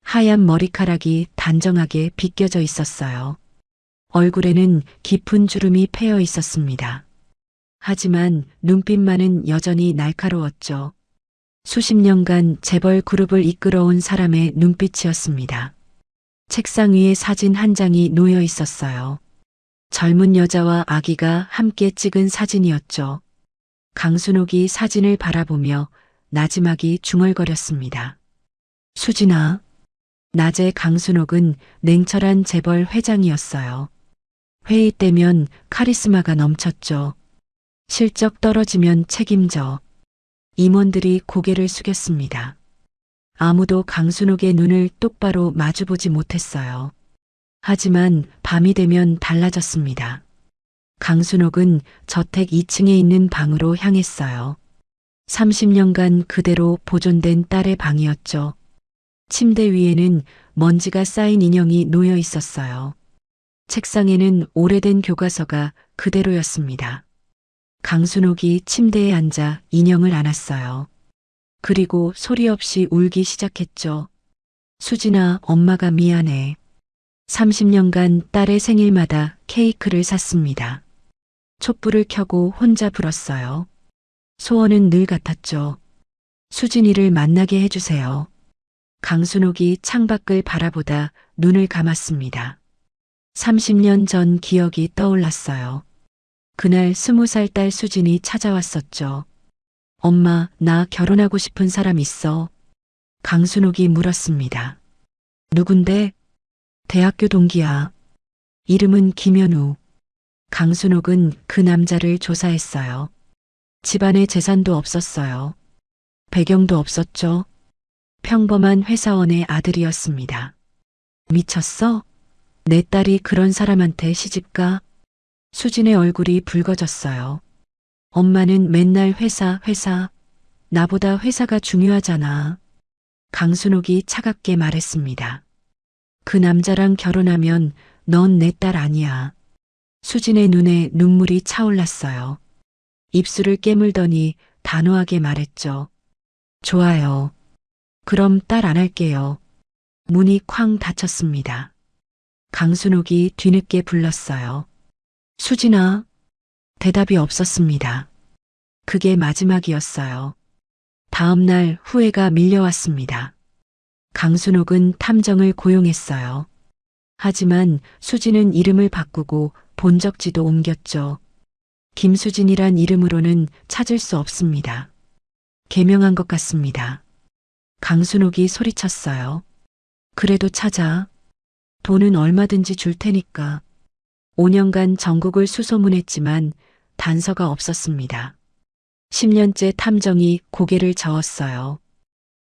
하얀 머리카락이 단정하게 빗겨져 있었어요. 얼굴에는 깊은 주름이 패여 있었습니다. 하지만 눈빛만은 여전히 날카로웠죠. 수십 년간 재벌 그룹을 이끌어온 사람의 눈빛이었습니다. 책상 위에 사진 한 장이 놓여 있었어요. 젊은 여자와 아기가 함께 찍은 사진이었죠. 강순옥이 사진을 바라보며 나지막이 중얼거렸습니다. 수진아. 낮에 강순옥은 냉철한 재벌 회장이었어요. 회의 때면 카리스마가 넘쳤죠. 실적 떨어지면 책임져. 임원들이 고개를 숙였습니다. 아무도 강순옥의 눈을 똑바로 마주보지 못했어요. 하지만 밤이 되면 달라졌습니다. 강순옥은 저택 2층에 있는 방으로 향했어요. 30년간 그대로 보존된 딸의 방이었죠. 침대 위에는 먼지가 쌓인 인형이 놓여 있었어요. 책상에는 오래된 교과서가 그대로였습니다. 강순옥이 침대에 앉아 인형을 안았어요. 그리고 소리 없이 울기 시작했죠. 수진아, 엄마가 미안해. 30년간 딸의 생일마다 케이크를 샀습니다. 촛불을 켜고 혼자 불었어요. 소원은 늘 같았죠. 수진이를 만나게 해주세요. 강순옥이 창밖을 바라보다 눈을 감았습니다. 30년 전 기억이 떠올랐어요. 그날 20살 딸 수진이 찾아왔었죠. 엄마, 나 결혼하고 싶은 사람 있어. 강순옥이 물었습니다. 누군데? 대학교 동기야. 이름은 김현우. 강순옥은 그 남자를 조사했어요. 집안에 재산도 없었어요. 배경도 없었죠. 평범한 회사원의 아들이었습니다. 미쳤어? 내 딸이 그런 사람한테 시집가? 수진의 얼굴이 붉어졌어요. 엄마는 맨날 회사. 나보다 회사가 중요하잖아. 강순옥이 차갑게 말했습니다. 그 남자랑 결혼하면 넌 내 딸 아니야. 수진의 눈에 눈물이 차올랐어요. 입술을 깨물더니 단호하게 말했죠. 좋아요. 그럼 딸 안 할게요. 문이 쾅 닫혔습니다. 강순옥이 뒤늦게 불렀어요. 수진아. 대답이 없었습니다. 그게 마지막이었어요. 다음 날 후회가 밀려왔습니다. 강순옥은 탐정을 고용했어요. 하지만 수진은 이름을 바꾸고 본적지도 옮겼죠. 김수진이란 이름으로는 찾을 수 없습니다. 개명한 것 같습니다. 강순옥이 소리쳤어요. 그래도 찾아. 돈은 얼마든지 줄 테니까. 5년간 전국을 수소문했지만 단서가 없었습니다. 10년째 탐정이 고개를 저었어요.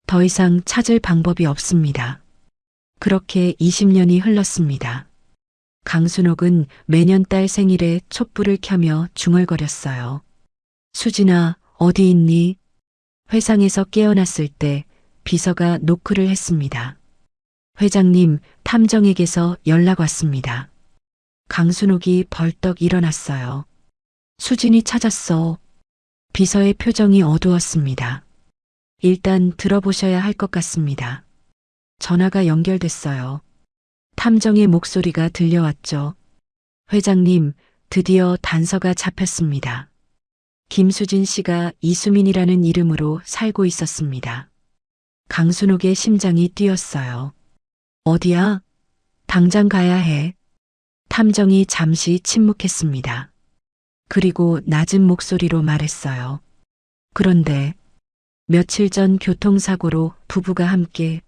더 이상 찾을 방법이 없습니다. 그렇게 20년이 흘렀습니다. 강순옥은 매년 딸 생일에 촛불을 켜며 중얼거렸어요. 수진아, 어디 있니? 회상에서 깨어났을 때 비서가 노크를 했습니다. 회장님, 탐정에게서 연락 왔습니다. 강순옥이 벌떡 일어났어요. 수진이 찾았어. 비서의 표정이 어두웠습니다. 일단 들어보셔야 할 것 같습니다. 전화가 연결됐어요. 탐정의 목소리가 들려왔죠. 회장님, 드디어 단서가 잡혔습니다. 김수진 씨가 이수민이라는 이름으로 살고 있었습니다. 강순옥의 심장이 뛰었어요. 어디야? 당장 가야 해. 탐정이 잠시 침묵했습니다. 그리고 낮은 목소리로 말했어요. 그런데 며칠 전 교통사고로 부부가 함께.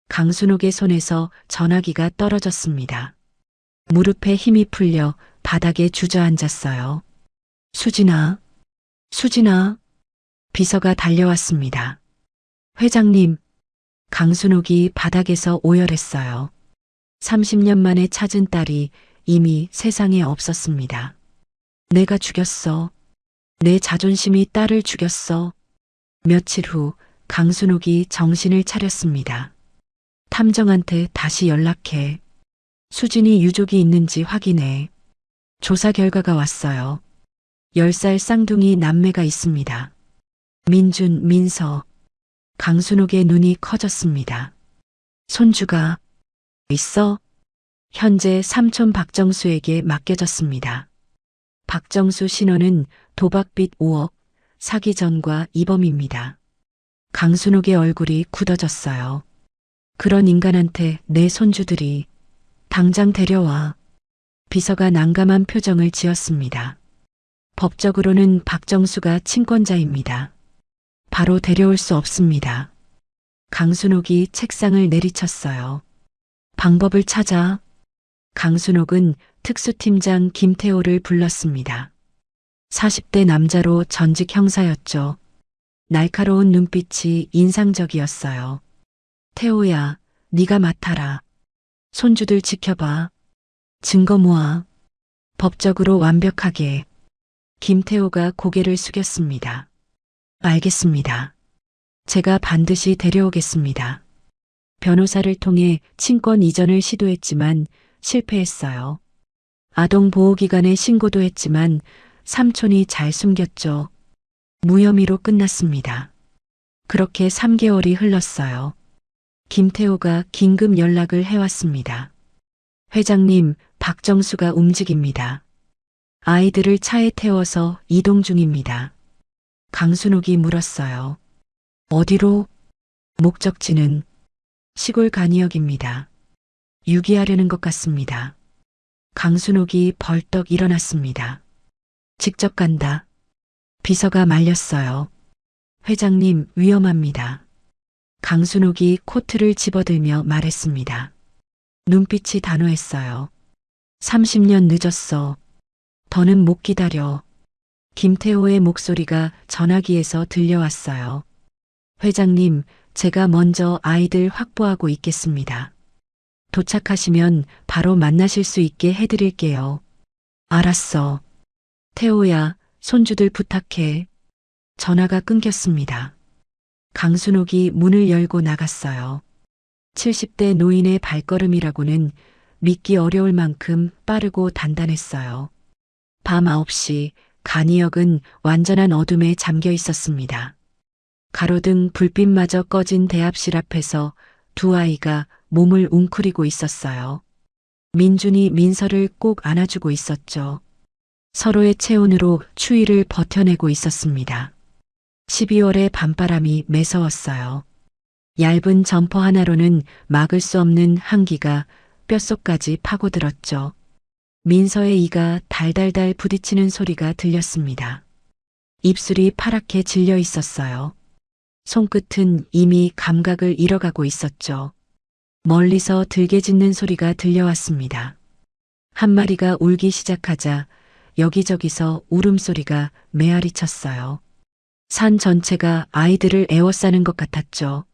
강순옥의 손에서 전화기가 떨어졌습니다. 무릎에 힘이 풀려 바닥에 주저앉았어요. 수진아, 수진아. 비서가 달려왔습니다. 회장님. 강순옥이 바닥에서 오열했어요. 30년 만에 찾은 딸이 이미 세상에 없었습니다. 내가 죽였어. 내 자존심이 딸을 죽였어. 며칠 후 강순옥이 정신을 차렸습니다. 탐정한테 다시 연락해. 수진이 유족이 있는지 확인해. 조사 결과가 왔어요. 10살 쌍둥이 남매가 있습니다. 민준, 민서. 강순옥의 눈이 커졌습니다. 손주가 있어? 현재 삼촌 박정수에게 맡겨졌습니다. 박정수 신원은 도박빚 5억, 사기 전과 이범입니다. 강순옥의 얼굴이 굳어졌어요. 그런 인간한테 내 손주들이. 당장 데려와. 비서가 난감한 표정을 지었습니다. 법적으로는 박정수가 친권자입니다. 바로 데려올 수 없습니다. 강순옥이 책상을 내리쳤어요. 방법을 찾아. 강순옥은 특수팀장 김태호를 불렀습니다. 40대 남자로 전직 형사였죠. 날카로운 눈빛이 인상적이었어요. 태호야, 네가 맡아라. 손주들 지켜봐. 증거 모아. 법적으로 완벽하게. 김태호가 고개를 숙였습니다. 알겠습니다. 제가 반드시 데려오겠습니다. 변호사를 통해 친권 이전을 시도했지만 실패했어요. 아동보호기관에 신고도 했지만 삼촌이 잘 숨겼죠. 무혐의로 끝났습니다. 그렇게 3개월이 흘렀어요. 김태호가 긴급 연락을 해왔습니다. 회장님, 박정수가 움직입니다. 아이들을 차에 태워서 이동 중입니다. 강순옥이 물었어요. 어디로? 목적지는 시골 간이역입니다. 유기하려는 것 같습니다. 강순옥이 벌떡 일어났습니다. 직접 간다. 비서가 말렸어요. 회장님, 위험합니다. 강순옥이 코트를 집어들며 말했습니다. 눈빛이 단호했어요. 30년 늦었어. 더는 못 기다려. 김태호의 목소리가 전화기에서 들려왔어요. 회장님, 제가 먼저 아이들 확보하고 있겠습니다. 도착하시면 바로 만나실 수 있게 해드릴게요. 알았어. 태호야, 손주들 부탁해. 전화가 끊겼습니다. 강순옥이 문을 열고 나갔어요. 70대 노인의 발걸음이라고는 믿기 어려울 만큼 빠르고 단단했어요. 밤 9시 간이역은 완전한 어둠에 잠겨 있었습니다. 가로등 불빛마저 꺼진 대합실 앞에서 두 아이가 몸을 웅크리고 있었어요. 민준이 민서를 꼭 안아주고 있었죠. 서로의 체온으로 추위를 버텨내고 있었습니다. 12월의 밤바람이 매서웠어요. 얇은 점퍼 하나로는 막을 수 없는 한기가 뼛속까지 파고들었죠. 민서의 이가 달달달 부딪히는 소리가 들렸습니다. 입술이 파랗게 질려 있었어요. 손끝은 이미 감각을 잃어가고 있었죠. 멀리서 들개 짖는 소리가 들려왔습니다. 한 마리가 울기 시작하자 여기저기서 울음소리가 메아리 쳤어요. 산 전체가 아이들을 애워싸는 것 같았죠.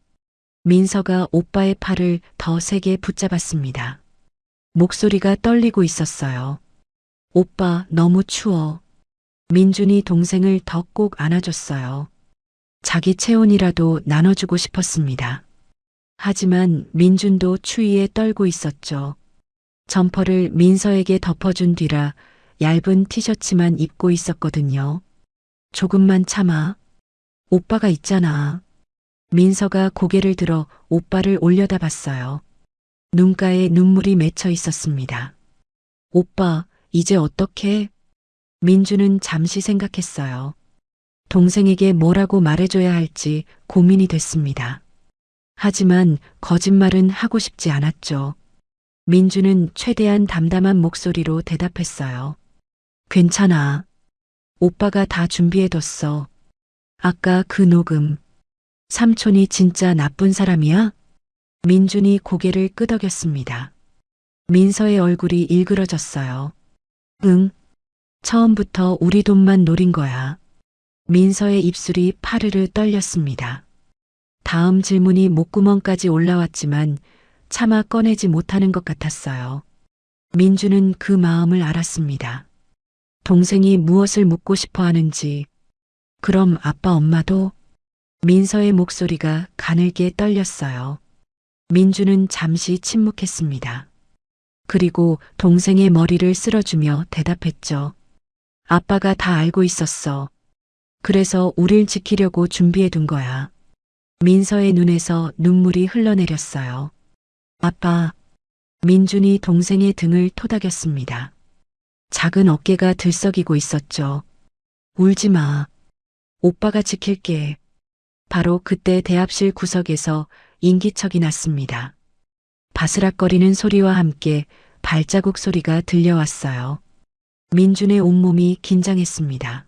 민서가 오빠의 팔을 더 세게 붙잡았습니다. 목소리가 떨리고 있었어요. 오빠, 너무 추워. 민준이 동생을 더 꼭 안아줬어요. 자기 체온이라도 나눠주고 싶었습니다. 하지만 민준도 추위에 떨고 있었죠. 점퍼를 민서에게 덮어준 뒤라 얇은 티셔츠만 입고 있었거든요. 조금만 참아. 오빠가 있잖아. 민서가 고개를 들어 오빠를 올려다봤어요. 눈가에 눈물이 맺혀 있었습니다. 오빠, 이제 어떡해? 민주는 잠시 생각했어요. 동생에게 뭐라고 말해줘야 할지 고민이 됐습니다. 하지만 거짓말은 하고 싶지 않았죠. 민주는 최대한 담담한 목소리로 대답했어요. 괜찮아. 오빠가 다 준비해뒀어. 아까 그 녹음. 삼촌이 진짜 나쁜 사람이야? 민준이 고개를 끄덕였습니다. 민서의 얼굴이 일그러졌어요. 응. 처음부터 우리 돈만 노린 거야. 민서의 입술이 파르르 떨렸습니다. 다음 질문이 목구멍까지 올라왔지만 차마 꺼내지 못하는 것 같았어요. 민주는 그 마음을 알았습니다. 동생이 무엇을 묻고 싶어 하는지. 그럼 아빠 엄마도? 민서의 목소리가 가늘게 떨렸어요. 민주는 잠시 침묵했습니다. 그리고 동생의 머리를 쓸어주며 대답했죠. 아빠가 다 알고 있었어. 그래서 우릴 지키려고 준비해둔 거야. 민서의 눈에서 눈물이 흘러내렸어요. 아빠. 민준이 동생의 등을 토닥였습니다. 작은 어깨가 들썩이고 있었죠. 울지 마. 오빠가 지킬게. 바로 그때 대합실 구석에서 인기척이 났습니다. 바스락거리는 소리와 함께 발자국 소리가 들려왔어요. 민준의 온몸이 긴장했습니다.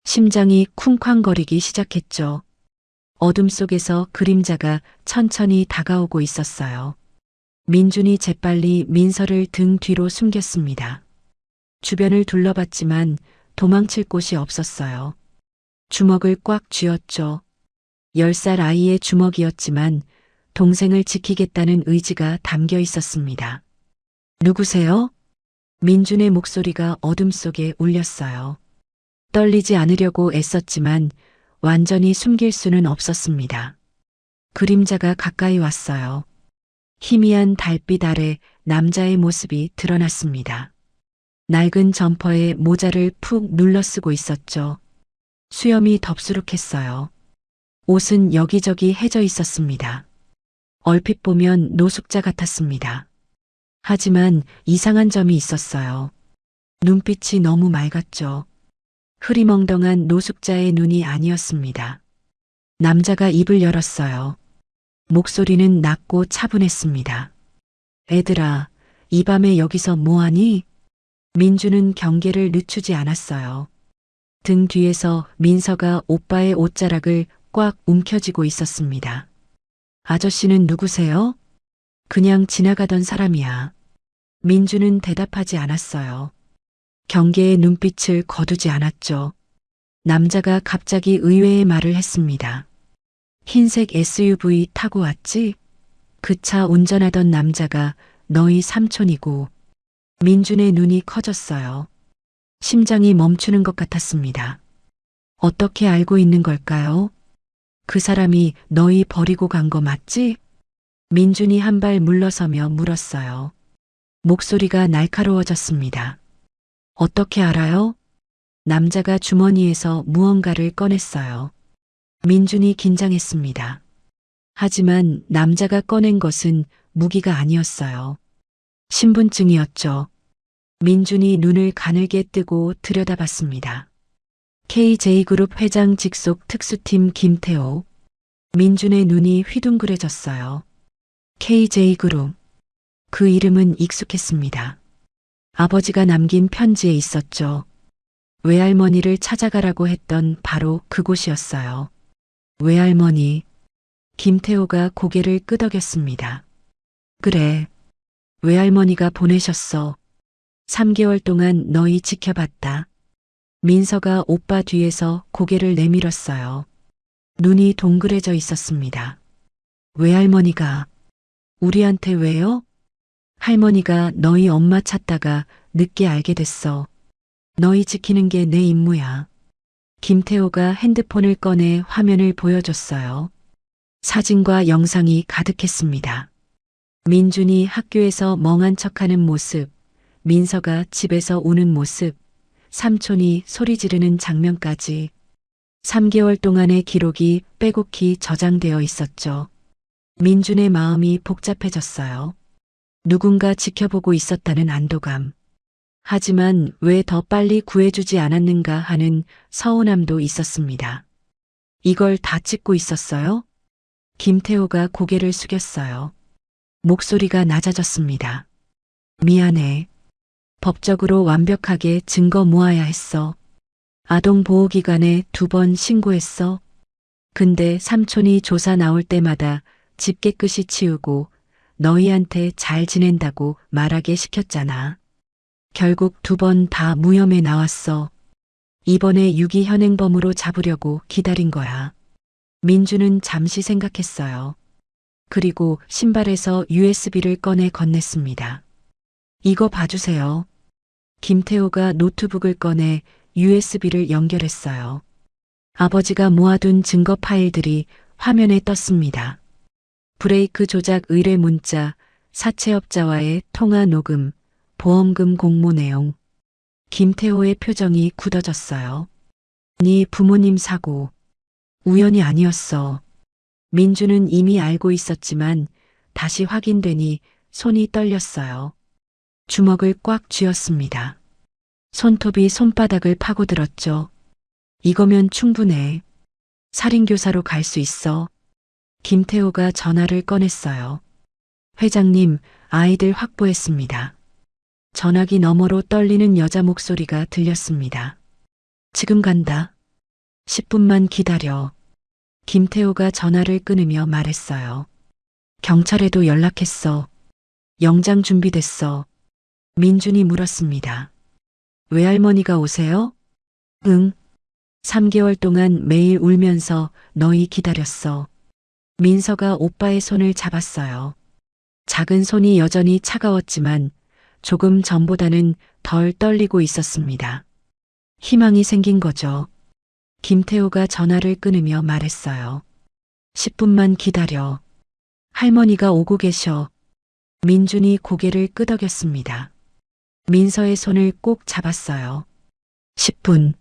심장이 쿵쾅거리기 시작했죠. 어둠 속에서 그림자가 천천히 다가오고 있었어요. 민준이 재빨리 민서를 등 뒤로 숨겼습니다. 주변을 둘러봤지만 도망칠 곳이 없었어요. 주먹을 꽉 쥐었죠. 10살 아이의 주먹이었지만 동생을 지키겠다는 의지가 담겨 있었습니다. 누구세요? 민준의 목소리가 어둠 속에 울렸어요. 떨리지 않으려고 애썼지만 완전히 숨길 수는 없었습니다. 그림자가 가까이 왔어요. 희미한 달빛 아래 남자의 모습이 드러났습니다. 낡은 점퍼에 모자를 푹 눌러 쓰고 있었죠. 수염이 덥수룩했어요. 옷은 여기저기 해져 있었습니다. 얼핏 보면 노숙자 같았습니다. 하지만 이상한 점이 있었어요. 눈빛이 너무 맑았죠. 흐리멍덩한 노숙자의 눈이 아니었습니다. 남자가 입을 열었어요. 목소리는 낮고 차분했습니다. 애들아, 이 밤에 여기서 뭐하니? 민주는 경계를 늦추지 않았어요. 등 뒤에서 민서가 오빠의 옷자락을 꽉 움켜쥐고 있었습니다. 아저씨는 누구세요? 그냥 지나가던 사람이야. 민주는 대답하지 않았어요. 경계의 눈빛을 거두지 않았죠. 남자가 갑자기 의외의 말을 했습니다. 흰색 SUV 타고 왔지? 그 차 운전하던 남자가 너희 삼촌이고. 민준의 눈이 커졌어요. 심장이 멈추는 것 같았습니다. 어떻게 알고 있는 걸까요? 그 사람이 너희 버리고 간 거 맞지? 민준이 한 발 물러서며 물었어요. 목소리가 날카로워졌습니다. 어떻게 알아요? 남자가 주머니에서 무언가를 꺼냈어요. 민준이 긴장했습니다. 하지만 남자가 꺼낸 것은 무기가 아니었어요. 신분증이었죠. 민준이 눈을 가늘게 뜨고 들여다봤습니다. KJ그룹 회장 직속 특수팀 김태호. 민준의 눈이 휘둥그레졌어요. KJ그룹. 그 이름은 익숙했습니다. 아버지가 남긴 편지에 있었죠. 외할머니를 찾아가라고 했던 바로 그곳이었어요. 외할머니. 김태호가 고개를 끄덕였습니다. 그래. 외할머니가 보내셨어. 3개월 동안 너희 지켜봤다. 민서가 오빠 뒤에서 고개를 내밀었어요. 눈이 동그래져 있었습니다. 외할머니가 우리한테 왜요? 할머니가 너희 엄마 찾다가 늦게 알게 됐어. 너희 지키는 게 내 임무야. 김태호가 핸드폰을 꺼내 화면을 보여줬어요. 사진과 영상이 가득했습니다. 민준이 학교에서 멍한 척하는 모습, 민서가 집에서 우는 모습, 삼촌이 소리 지르는 장면까지 3개월 동안의 기록이 빼곡히 저장되어 있었죠. 민준의 마음이 복잡해졌어요. 누군가 지켜보고 있었다는 안도감. 하지만 왜 더 빨리 구해주지 않았는가 하는 서운함도 있었습니다. 이걸 다 찍고 있었어요? 김태호가 고개를 숙였어요. 목소리가 낮아졌습니다. 미안해. 법적으로 완벽하게 증거 모아야 했어. 아동보호기관에 2번 신고했어. 근데 삼촌이 조사 나올 때마다 집 깨끗이 치우고 너희한테 잘 지낸다고 말하게 시켰잖아. 결국 2번 다 무혐의 나왔어. 이번에 유기현행범으로 잡으려고 기다린 거야. 민주는 잠시 생각했어요. 그리고 신발에서 USB를 꺼내 건넸습니다. 이거 봐주세요. 김태호가 노트북을 꺼내 USB를 연결했어요. 아버지가 모아둔 증거 파일들이 화면에 떴습니다. 브레이크 조작 의뢰 문자, 사채업자와의 통화 녹음, 보험금 공모 내용. 김태호의 표정이 굳어졌어요. 네 부모님 사고. 우연이 아니었어. 민주는 이미 알고 있었지만 다시 확인되니 손이 떨렸어요. 주먹을 꽉 쥐었습니다. 손톱이 손바닥을 파고들었죠. 이거면 충분해. 살인교사로 갈 수 있어. 김태호가 전화를 꺼냈어요. 회장님, 아이들 확보했습니다. 전화기 너머로 떨리는 여자 목소리가 들렸습니다. 지금 간다. 10분만 기다려. 김태호가 전화를 끊으며 말했어요. 경찰에도 연락했어. 영장 준비됐어. 민준이 물었습니다. 외할머니가 오세요? 응. 3개월 동안 매일 울면서 너희 기다렸어. 민서가 오빠의 손을 잡았어요. 작은 손이 여전히 차가웠지만 조금 전보다는 덜 떨리고 있었습니다. 희망이 생긴 거죠. 김태호가 전화를 끊으며 말했어요. 10분만 기다려. 할머니가 오고 계셔. 민준이 고개를 끄덕였습니다. 민서의 손을 꼭 잡았어요. 10분.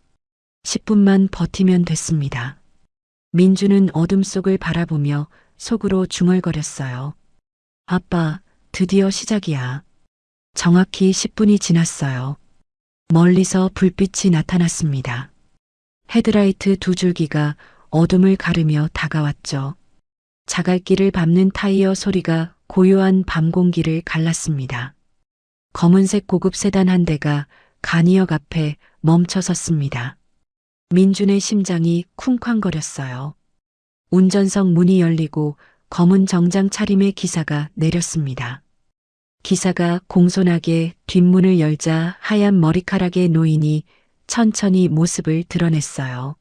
10분만 버티면 됐습니다. 민준은 어둠 속을 바라보며 속으로 중얼거렸어요. 아빠, 드디어 시작이야. 정확히 10분이 지났어요. 멀리서 불빛이 나타났습니다. 헤드라이트 2줄기가 어둠을 가르며 다가왔죠. 자갈길을 밟는 타이어 소리가 고요한 밤 공기를 갈랐습니다. 검은색 고급 세단 한 대가 간이역 앞에 멈춰 섰습니다. 민준의 심장이 쿵쾅거렸어요. 운전석 문이 열리고 검은 정장 차림의 기사가 내렸습니다. 기사가 공손하게 뒷문을 열자 하얀 머리카락의 노인이 천천히 모습을 드러냈어요.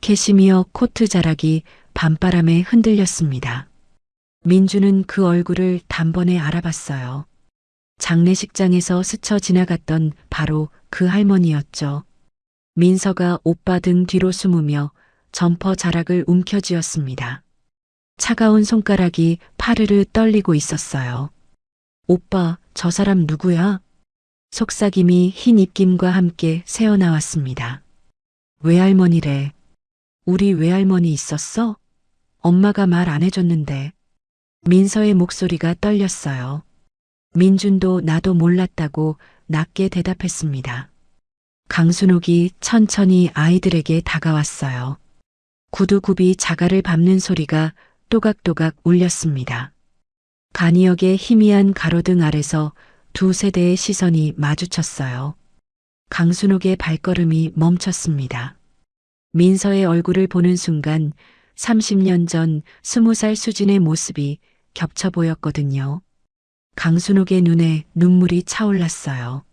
캐시미어 코트 자락이 밤바람에 흔들렸습니다. 민주는 그 얼굴을 단번에 알아봤어요. 장례식장에서 스쳐 지나갔던 바로 그 할머니였죠. 민서가 오빠 등 뒤로 숨으며 점퍼 자락을 움켜쥐었습니다. 차가운 손가락이 파르르 떨리고 있었어요. 오빠, 저 사람 누구야? 속삭임이 흰 입김과 함께 새어나왔습니다. 외할머니래. 우리 외할머니 있었어? 엄마가 말 안 해줬는데. 민서의 목소리가 떨렸어요. 민준도 나도 몰랐다고 낮게 대답했습니다. 강순옥이 천천히 아이들에게 다가왔어요. 구두굽이 자갈을 밟는 소리가 또각또각 울렸습니다. 간이역의 희미한 가로등 아래서 두 세대의 시선이 마주쳤어요. 강순옥의 발걸음이 멈췄습니다. 민서의 얼굴을 보는 순간 30년 전 20살 수진의 모습이 겹쳐 보였거든요. 강순옥의 눈에 눈물이 차올랐어요.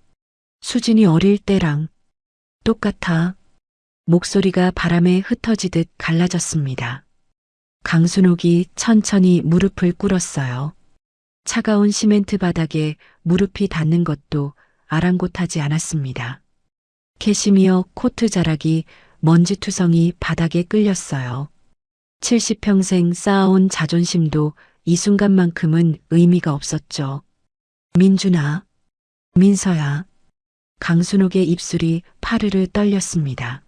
수진이 어릴 때랑 똑같아. 목소리가 바람에 흩어지듯 갈라졌습니다. 강순옥이 천천히 무릎을 꿇었어요. 차가운 시멘트 바닥에 무릎이 닿는 것도 아랑곳하지 않았습니다. 캐시미어 코트 자락이 먼지투성이 바닥에 끌렸어요. 70평생 쌓아온 자존심도 이 순간만큼은 의미가 없었죠. 민준아, 민서야. 강순옥의 입술이 파르르 떨렸습니다.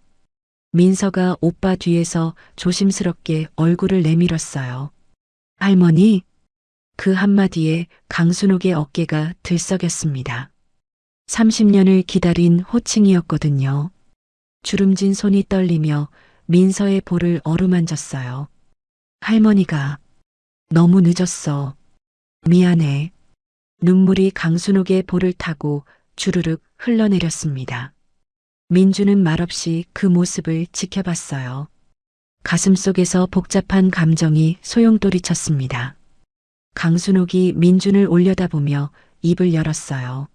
민서가 오빠 뒤에서 조심스럽게 얼굴을 내밀었어요. 할머니? 그 한마디에 강순옥의 어깨가 들썩였습니다. 30년을 기다린 호칭이었거든요. 주름진 손이 떨리며 민서의 볼을 어루만졌어요. 할머니가 너무 늦었어. 미안해. 눈물이 강순옥의 볼을 타고 주르륵 흘러내렸습니다. 민주는 말없이 그 모습을 지켜봤어요. 가슴속에서 복잡한 감정이 소용돌이쳤습니다. 강순옥이 민준을 올려다보며 입을 열었어요.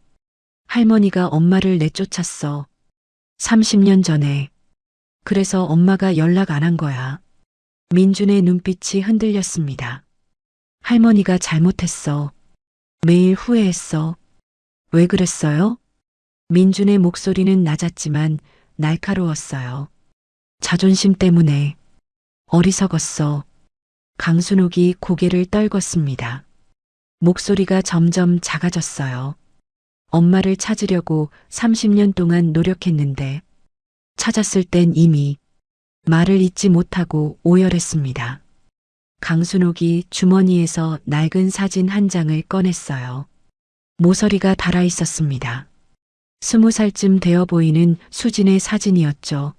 할머니가 엄마를 내쫓았어. 30년 전에. 그래서 엄마가 연락 안 한 거야. 민준의 눈빛이 흔들렸습니다. 할머니가 잘못했어. 매일 후회했어. 왜 그랬어요? 민준의 목소리는 낮았지만 날카로웠어요. 자존심 때문에. 어리석었어. 강순옥이 고개를 떨궜습니다. 목소리가 점점 작아졌어요. 엄마를 찾으려고 30년 동안 노력했는데 찾았을 땐 이미 말을 잇지 못하고 오열했습니다. 강순옥이 주머니에서 낡은 사진 한 장을 꺼냈어요. 모서리가 달아 있었습니다. 20살쯤 되어 보이는 수진의 사진이었죠.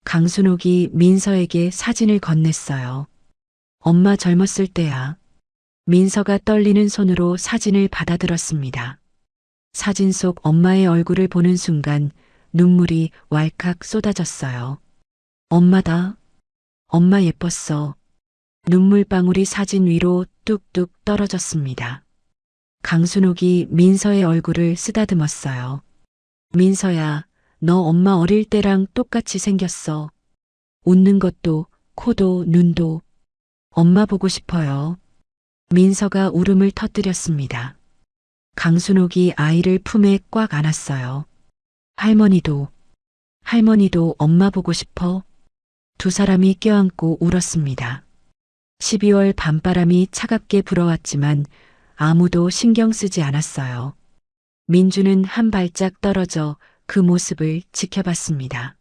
강순옥이 민서에게 사진을 건넸어요. 엄마 젊었을 때야. 민서가 떨리는 손으로 사진을 받아들었습니다. 사진 속 엄마의 얼굴을 보는 순간 눈물이 왈칵 쏟아졌어요. 엄마다. 엄마 예뻤어. 눈물방울이 사진 위로 뚝뚝 떨어졌습니다. 강순옥이 민서의 얼굴을 쓰다듬었어요. 민서야, 너 엄마 어릴 때랑 똑같이 생겼어. 웃는 것도, 코도, 눈도. 엄마 보고 싶어요. 민서가 울음을 터뜨렸습니다. 강순옥이 아이를 품에 꽉 안았어요. 할머니도 엄마 보고 싶어. 두 사람이 껴안고 울었습니다. 12월 밤바람이 차갑게 불어왔지만 아무도 신경 쓰지 않았어요. 민주는 한 발짝 떨어져 그 모습을 지켜봤습니다.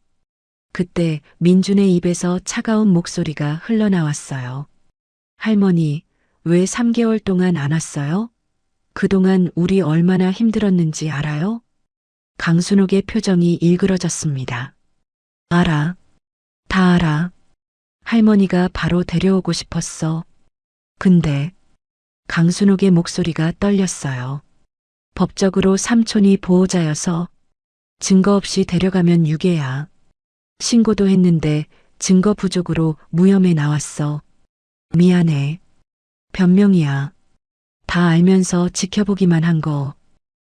그때 민준의 입에서 차가운 목소리가 흘러나왔어요. 할머니, 왜 3개월 동안 안 왔어요? 그동안 우리 얼마나 힘들었는지 알아요? 강순옥의 표정이 일그러졌습니다. 알아. 다 알아. 할머니가 바로 데려오고 싶었어. 근데 강순옥의 목소리가 떨렸어요. 법적으로 삼촌이 보호자여서 증거 없이 데려가면 유괴야. 신고도 했는데 증거 부족으로 무혐의 나왔어. 미안해. 변명이야. 다 알면서 지켜보기만 한 거.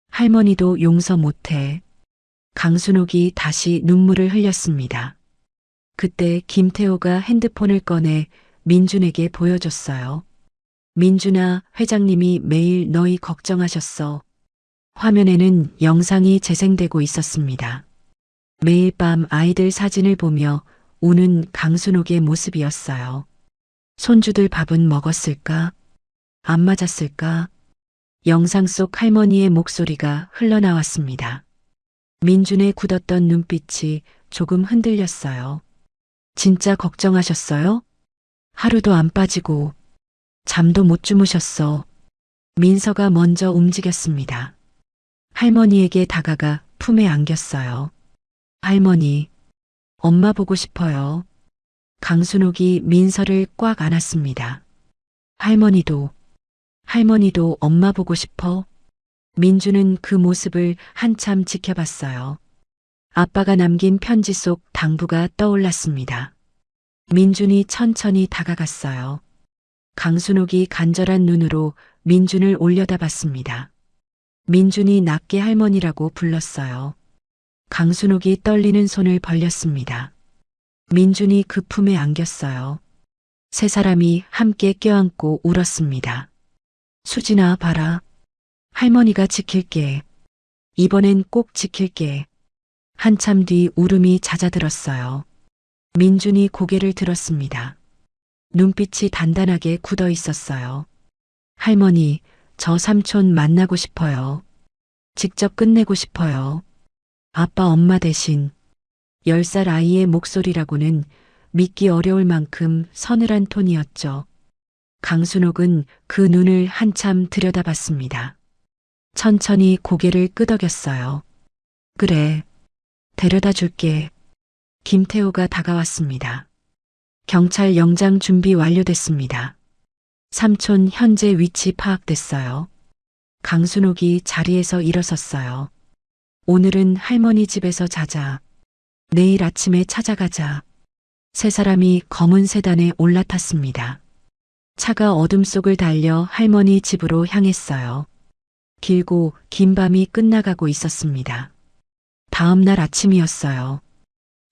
할머니도 용서 못해. 강순옥이 다시 눈물을 흘렸습니다. 그때 김태호가 핸드폰을 꺼내 민준에게 보여줬어요. 민준아, 회장님이 매일 너희 걱정하셨어. 화면에는 영상이 재생되고 있었습니다. 매일 밤 아이들 사진을 보며 우는 강순옥의 모습이었어요. 손주들 밥은 먹었을까? 안 맞았을까? 영상 속 할머니의 목소리가 흘러나왔습니다. 민준의 굳었던 눈빛이 조금 흔들렸어요. 진짜 걱정하셨어요? 하루도 안 빠지고 잠도 못 주무셨어. 민서가 먼저 움직였습니다. 할머니에게 다가가 품에 안겼어요. 할머니, 엄마 보고 싶어요. 강순옥이 민서를 꽉 안았습니다. 할머니도 엄마 보고 싶어? 민주는 그 모습을 한참 지켜봤어요. 아빠가 남긴 편지 속 당부가 떠올랐습니다. 민준이 천천히 다가갔어요. 강순옥이 간절한 눈으로 민준을 올려다봤습니다. 민준이 낮게 할머니라고 불렀어요. 강순옥이 떨리는 손을 벌렸습니다. 민준이 그 품에 안겼어요. 세 사람이 함께 껴안고 울었습니다. 수진아, 봐라. 할머니가 지킬게. 이번엔 꼭 지킬게. 한참 뒤 울음이 잦아들었어요. 민준이 고개를 들었습니다. 눈빛이 단단하게 굳어 있었어요. 할머니, 저 삼촌 만나고 싶어요. 직접 끝내고 싶어요. 아빠 엄마 대신. 10살 아이의 목소리라고는 믿기 어려울 만큼 서늘한 톤이었죠. 강순옥은 그 눈을 한참 들여다봤습니다. 천천히 고개를 끄덕였어요. 그래, 데려다 줄게. 김태호가 다가왔습니다. 경찰 영장 준비 완료됐습니다. 삼촌 현재 위치 파악됐어요. 강순옥이 자리에서 일어섰어요. 오늘은 할머니 집에서 자자. 내일 아침에 찾아가자. 세 사람이 검은 세단에 올라탔습니다. 차가 어둠 속을 달려 할머니 집으로 향했어요. 길고 긴 밤이 끝나가고 있었습니다. 다음 날 아침이었어요.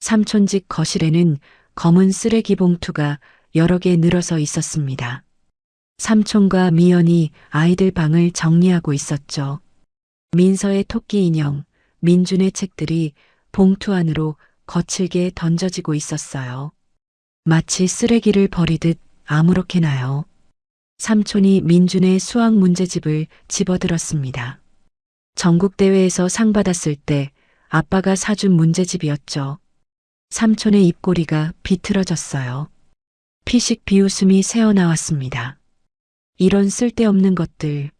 삼촌 집 거실에는 검은 쓰레기 봉투가 여러 개 늘어서 있었습니다. 삼촌과 미연이 아이들 방을 정리하고 있었죠. 민서의 토끼 인형, 민준의 책들이 봉투 안으로 거칠게 던져지고 있었어요. 마치 쓰레기를 버리듯 아무렇게나요. 삼촌이 민준의 수학 문제집을 집어들었습니다. 전국대회에서 상 받았을 때 아빠가 사준 문제집이었죠. 삼촌의 입꼬리가 비틀어졌어요. 피식 비웃음이 새어나왔습니다. 이런 쓸데없는 것들.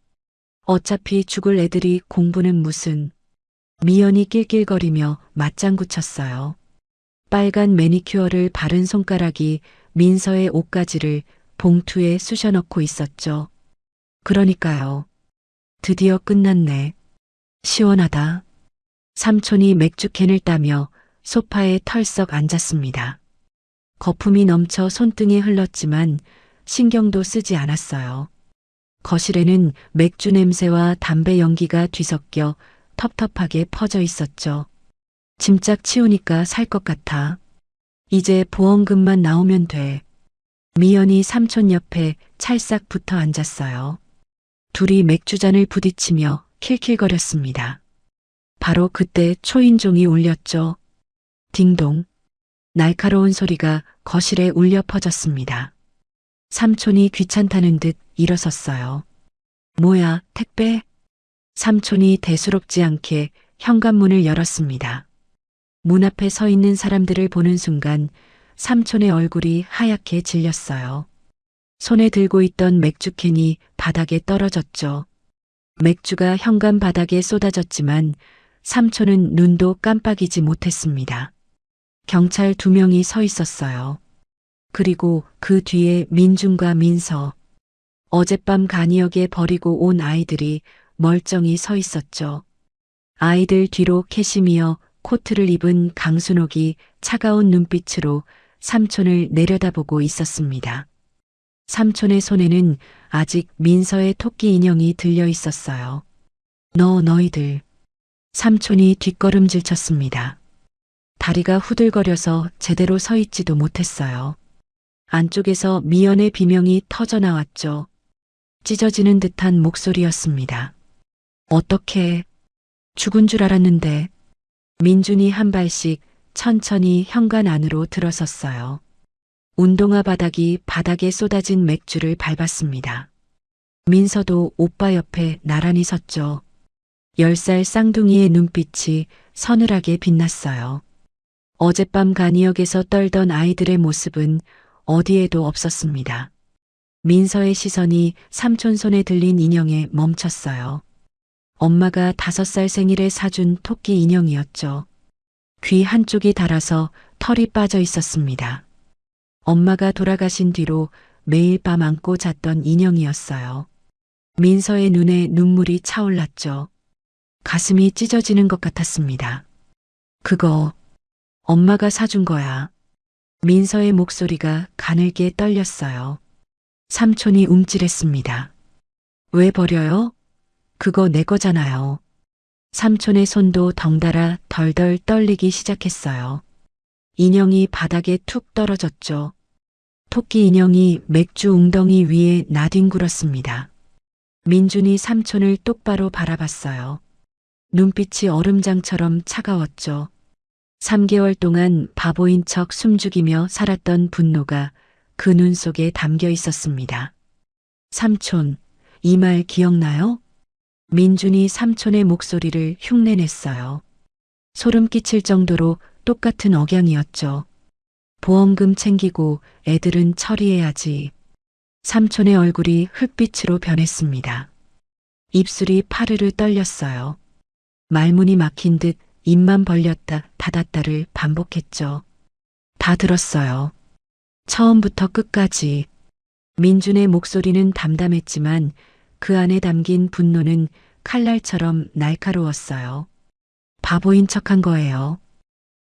어차피 죽을 애들이 공부는 무슨. 미연이 낄낄거리며 맞장구 쳤어요. 빨간 매니큐어를 바른 손가락이 민서의 옷가지를 봉투에 쑤셔 넣고 있었죠. 그러니까요. 드디어 끝났네. 시원하다. 삼촌이 맥주캔을 따며 소파에 털썩 앉았습니다. 거품이 넘쳐 손등에 흘렀지만 신경도 쓰지 않았어요. 거실에는 맥주 냄새와 담배 연기가 뒤섞여 텁텁하게 퍼져 있었죠. 짐짝 치우니까 살 것 같아. 이제 보험금만 나오면 돼. 미연이 삼촌 옆에 찰싹 붙어 앉았어요. 둘이 맥주잔을 부딪히며 킬킬거렸습니다. 바로 그때 초인종이 울렸죠. 딩동. 날카로운 소리가 거실에 울려 퍼졌습니다. 삼촌이 귀찮다는 듯 일어섰어요. 뭐야, 택배? 삼촌이 대수롭지 않게 현관문을 열었습니다. 문 앞에 서 있는 사람들을 보는 순간 삼촌의 얼굴이 하얗게 질렸어요. 손에 들고 있던 맥주캔이 바닥에 떨어졌죠. 맥주가 현관 바닥에 쏟아졌지만 삼촌은 눈도 깜빡이지 못했습니다. 경찰 2명이 서 있었어요. 그리고 그 뒤에 민준과 민서. 어젯밤 간이역에 버리고 온 아이들이 멀쩡히 서 있었죠. 아이들 뒤로 캐시미어 코트를 입은 강순옥이 차가운 눈빛으로 삼촌을 내려다보고 있었습니다. 삼촌의 손에는 아직 민서의 토끼 인형이 들려 있었어요. 너희들. 삼촌이 뒷걸음질 쳤습니다. 다리가 후들거려서 제대로 서 있지도 못했어요. 안쪽에서 미연의 비명이 터져 나왔죠. 찢어지는 듯한 목소리였습니다. 어떻게 죽은 줄 알았는데. 민준이 한 발씩 천천히 현관 안으로 들어섰어요. 운동화 바닥이 바닥에 쏟아진 맥주를 밟았습니다. 민서도 오빠 옆에 나란히 섰죠. 10살 쌍둥이의 눈빛이 서늘하게 빛났어요. 어젯밤 간이역에서 떨던 아이들의 모습은 어디에도 없었습니다. 민서의 시선이 삼촌 손에 들린 인형에 멈췄어요. 엄마가 5살 생일에 사준 토끼 인형이었죠. 귀 한쪽이 닳아서 털이 빠져 있었습니다. 엄마가 돌아가신 뒤로 매일 밤 안고 잤던 인형이었어요. 민서의 눈에 눈물이 차올랐죠. 가슴이 찢어지는 것 같았습니다. 그거 엄마가 사준 거야. 민서의 목소리가 가늘게 떨렸어요. 삼촌이 움찔했습니다. 왜 버려요? 그거 내 거잖아요. 삼촌의 손도 덩달아 덜덜 떨리기 시작했어요. 인형이 바닥에 툭 떨어졌죠. 토끼 인형이 맥주 웅덩이 위에 나뒹굴었습니다. 민준이 삼촌을 똑바로 바라봤어요. 눈빛이 얼음장처럼 차가웠죠. 3개월 동안 바보인 척 숨죽이며 살았던 분노가 그 눈 속에 담겨 있었습니다. 삼촌, 이 말 기억나요? 민준이 삼촌의 목소리를 흉내냈어요. 소름 끼칠 정도로 똑같은 억양이었죠. 보험금 챙기고 애들은 처리해야지. 삼촌의 얼굴이 흙빛으로 변했습니다. 입술이 파르르 떨렸어요. 말문이 막힌 듯 입만 벌렸다 닫았다를 반복했죠. 다 들었어요. 처음부터 끝까지. 민준의 목소리는 담담했지만 그 안에 담긴 분노는 칼날처럼 날카로웠어요. 바보인 척한 거예요.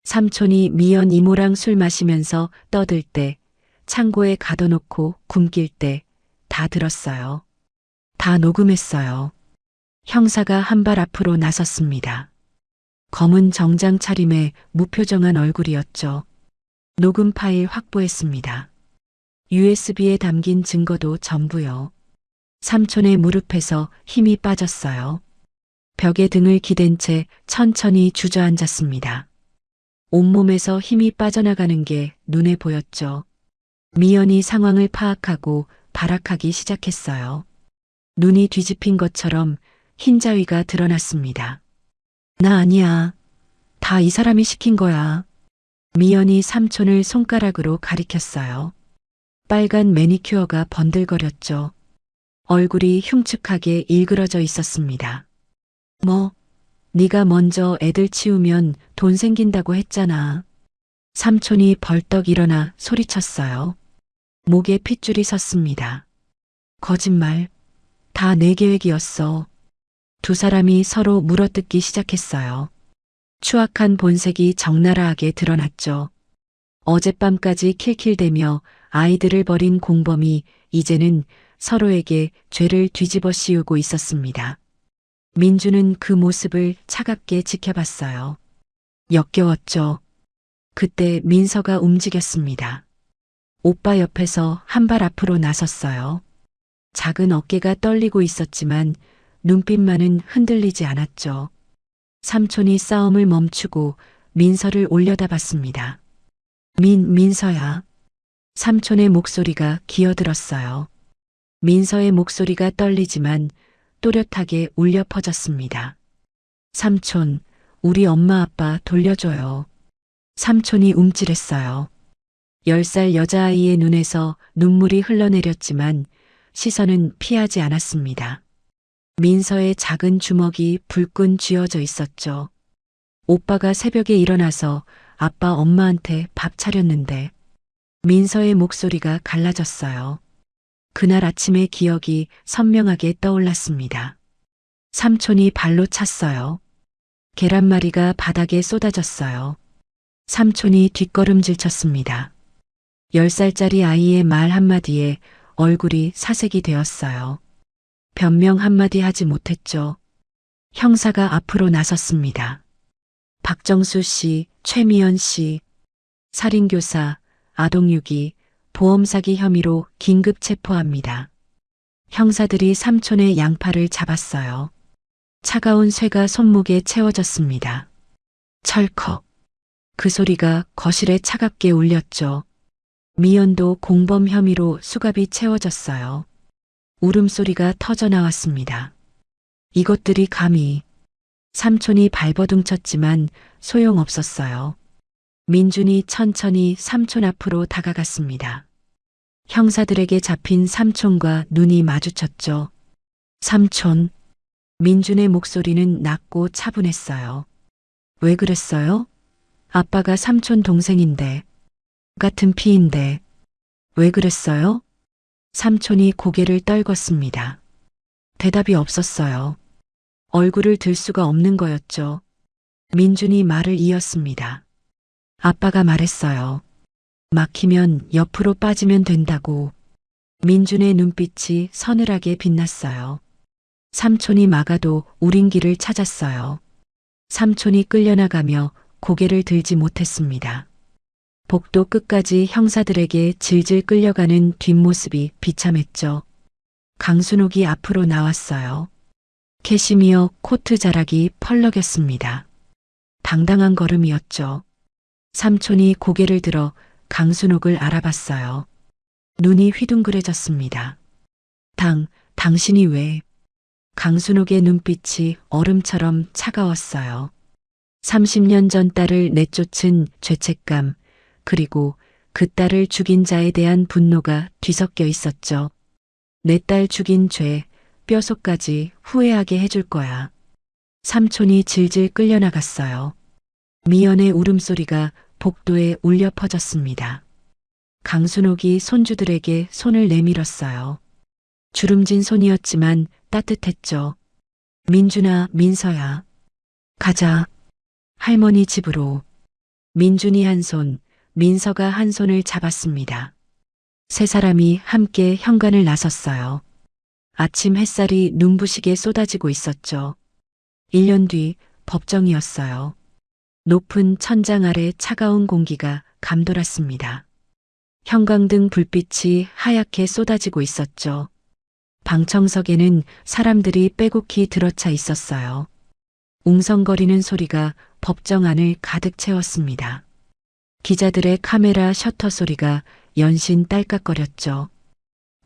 삼촌이 미연 이모랑 술 마시면서 떠들 때, 창고에 가둬놓고 굶길 때 다 들었어요. 다 녹음했어요. 형사가 한 발 앞으로 나섰습니다. 검은 정장 차림에 무표정한 얼굴이었죠. 녹음 파일 확보했습니다. USB에 담긴 증거도 전부요. 삼촌의 무릎에서 힘이 빠졌어요. 벽에 등을 기댄 채 천천히 주저앉았습니다. 온몸에서 힘이 빠져나가는 게 눈에 보였죠. 미연이 상황을 파악하고 발악하기 시작했어요. 눈이 뒤집힌 것처럼 흰자위가 드러났습니다. 나 아니야. 다 이 사람이 시킨 거야. 미연이 삼촌을 손가락으로 가리켰어요. 빨간 매니큐어가 번들거렸죠. 얼굴이 흉측하게 일그러져 있었습니다. 뭐, 네가 먼저 애들 치우면 돈 생긴다고 했잖아. 삼촌이 벌떡 일어나 소리쳤어요. 목에 핏줄이 섰습니다. 거짓말. 다 내 계획이었어. 두 사람이 서로 물어뜯기 시작했어요. 추악한 본색이 적나라하게 드러났죠. 어젯밤까지 킬킬대며 아이들을 버린 공범이 이제는 서로에게 죄를 뒤집어 씌우고 있었습니다. 민주는 그 모습을 차갑게 지켜봤어요. 역겨웠죠. 그때 민서가 움직였습니다. 오빠 옆에서 한 발 앞으로 나섰어요. 작은 어깨가 떨리고 있었지만 눈빛만은 흔들리지 않았죠. 삼촌이 싸움을 멈추고 민서를 올려다봤습니다. 민서야. 삼촌의 목소리가 기어들었어요. 민서의 목소리가 떨리지만 또렷하게 울려 퍼졌습니다. 삼촌, 우리 엄마 아빠 돌려줘요. 삼촌이 움찔했어요. 10살 여자아이의 눈에서 눈물이 흘러내렸지만 시선은 피하지 않았습니다. 민서의 작은 주먹이 불끈 쥐어져 있었죠. 오빠가 새벽에 일어나서 아빠 엄마한테 밥 차렸는데 민서의 목소리가 갈라졌어요. 그날 아침의 기억이 선명하게 떠올랐습니다. 삼촌이 발로 찼어요. 계란말이가 바닥에 쏟아졌어요. 삼촌이 뒷걸음질 쳤습니다. 10살짜리 아이의 말 한마디에 얼굴이 사색이 되었어요. 변명 한마디 하지 못했죠. 형사가 앞으로 나섰습니다. 박정수 씨, 최미연 씨, 살인교사, 아동유기, 보험사기 혐의로 긴급 체포합니다. 형사들이 삼촌의 양팔을 잡았어요. 차가운 쇠가 손목에 채워졌습니다. 철컥. 그 소리가 거실에 차갑게 울렸죠. 미연도 공범 혐의로 수갑이 채워졌어요. 울음소리가 터져 나왔습니다. 이것들이 감히. 삼촌이 발버둥 쳤지만 소용없었어요. 민준이 천천히 삼촌 앞으로 다가갔습니다. 형사들에게 잡힌 삼촌과 눈이 마주쳤죠. 삼촌. 민준의 목소리는 낮고 차분했어요. 왜 그랬어요? 아빠가 삼촌 동생인데, 같은 피인데, 왜 그랬어요? 삼촌이 고개를 떨궜습니다. 대답이 없었어요. 얼굴을 들 수가 없는 거였죠. 민준이 말을 이었습니다. 아빠가 말했어요. 막히면 옆으로 빠지면 된다고. 민준의 눈빛이 서늘하게 빛났어요. 삼촌이 막아도 우린 길을 찾았어요. 삼촌이 끌려나가며 고개를 들지 못했습니다. 복도 끝까지 형사들에게 질질 끌려가는 뒷모습이 비참했죠. 강순옥이 앞으로 나왔어요. 캐시미어 코트 자락이 펄럭였습니다. 당당한 걸음이었죠. 삼촌이 고개를 들어 강순옥을 알아봤어요. 눈이 휘둥그레졌습니다. 당신이 왜? 강순옥의 눈빛이 얼음처럼 차가웠어요. 30년 전 딸을 내쫓은 죄책감, 그리고 그 딸을 죽인 자에 대한 분노가 뒤섞여 있었죠. 내 딸 죽인 죄, 뼛속까지 후회하게 해줄 거야. 삼촌이 질질 끌려나갔어요. 미연의 울음소리가 복도에 울려 퍼졌습니다. 강순옥이 손주들에게 손을 내밀었어요. 주름진 손이었지만 따뜻했죠. 민준아, 민서야. 가자. 할머니 집으로. 민준이 한 손, 민서가 한 손을 잡았습니다. 세 사람이 함께 현관을 나섰어요. 아침 햇살이 눈부시게 쏟아지고 있었죠. 1년 뒤 법정이었어요. 높은 천장 아래 차가운 공기가 감돌았습니다. 형광등 불빛이 하얗게 쏟아지고 있었죠. 방청석에는 사람들이 빼곡히 들어차 있었어요. 웅성거리는 소리가 법정 안을 가득 채웠습니다. 기자들의 카메라 셔터 소리가 연신 딸깍거렸죠.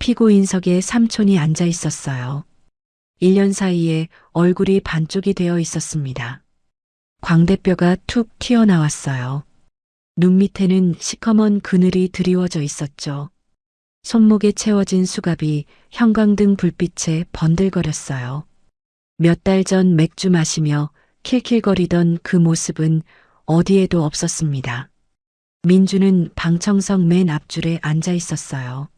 피고인석에 삼촌이 앉아 있었어요. 1년 사이에 얼굴이 반쪽이 되어 있었습니다. 광대뼈가 툭 튀어나왔어요. 눈 밑에는 시커먼 그늘이 드리워져 있었죠. 손목에 채워진 수갑이 형광등 불빛에 번들거렸어요. 몇 달 전 맥주 마시며 킬킬거리던 그 모습은 어디에도 없었습니다. 민주는 방청석 맨 앞줄에 앉아 있었어요.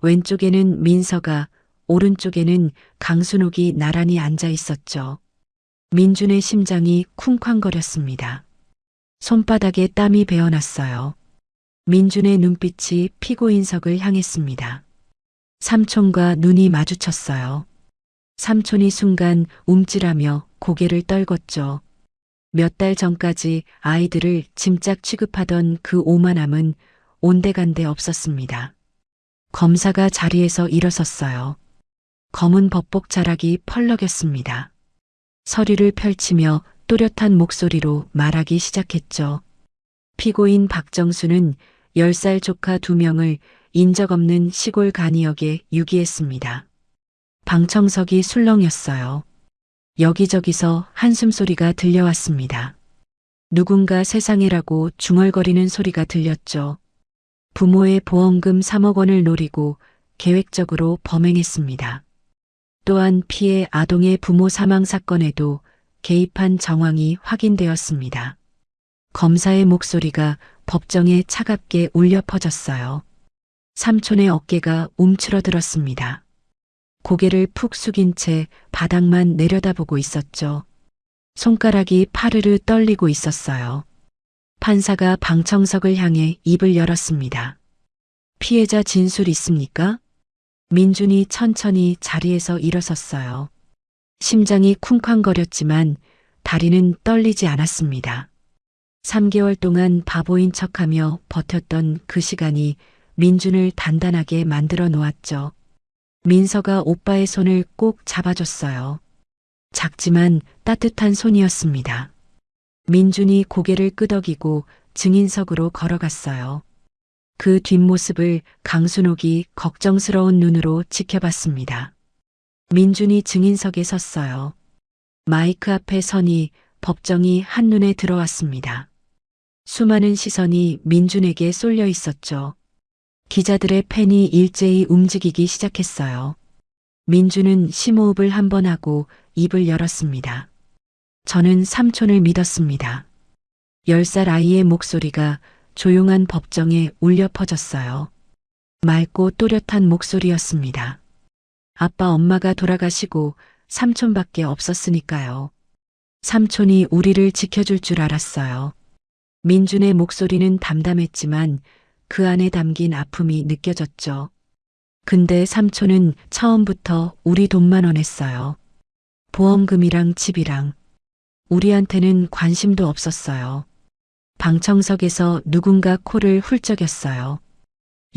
왼쪽에는 민서가, 오른쪽에는 강순옥이 나란히 앉아 있었죠. 민준의 심장이 쿵쾅거렸습니다. 손바닥에 땀이 배어났어요. 민준의 눈빛이 피고인석을 향했습니다. 삼촌과 눈이 마주쳤어요. 삼촌이 순간 움찔하며 고개를 떨궜죠. 몇 달 전까지 아이들을 짐짝 취급하던 그 오만함은 온데간데 없었습니다. 검사가 자리에서 일어섰어요. 검은 법복 자락이 펄럭였습니다. 서류를 펼치며 또렷한 목소리로 말하기 시작했죠. 피고인 박정수는 10살 조카 2명을 인적 없는 시골 간이역에 유기했습니다. 방청석이 술렁였어요. 여기저기서 한숨소리가 들려왔습니다. 누군가 세상에라고 중얼거리는 소리가 들렸죠. 부모의 보험금 3억 원을 노리고 계획적으로 범행했습니다. 또한 피해 아동의 부모 사망 사건에도 개입한 정황이 확인되었습니다. 검사의 목소리가 법정에 차갑게 울려 퍼졌어요. 삼촌의 어깨가 움츠러들었습니다. 고개를 푹 숙인 채 바닥만 내려다보고 있었죠. 손가락이 파르르 떨리고 있었어요. 판사가 방청석을 향해 입을 열었습니다. 피해자 진술 있습니까? 민준이 천천히 자리에서 일어섰어요. 심장이 쿵쾅거렸지만 다리는 떨리지 않았습니다. 3개월 동안 바보인 척하며 버텼던 그 시간이 민준을 단단하게 만들어 놓았죠. 민서가 오빠의 손을 꼭 잡아줬어요. 작지만 따뜻한 손이었습니다. 민준이 고개를 끄덕이고 증인석으로 걸어갔어요. 그 뒷모습을 강순옥이 걱정스러운 눈으로 지켜봤습니다. 민준이 증인석에 섰어요. 마이크 앞에 서니 법정이 한눈에 들어왔습니다. 수많은 시선이 민준에게 쏠려 있었죠. 기자들의 펜이 일제히 움직이기 시작했어요. 민준은 심호흡을 한 번 하고 입을 열었습니다. 저는 삼촌을 믿었습니다. 10살 아이의 목소리가 조용한 법정에 울려 퍼졌어요. 맑고 또렷한 목소리였습니다. 아빠 엄마가 돌아가시고 삼촌밖에 없었으니까요. 삼촌이 우리를 지켜줄 줄 알았어요. 민준의 목소리는 담담했지만 그 안에 담긴 아픔이 느껴졌죠. 근데 삼촌은 처음부터 우리 돈만 원했어요. 보험금이랑 집이랑. 우리한테는 관심도 없었어요. 방청석에서 누군가 코를 훌쩍였어요.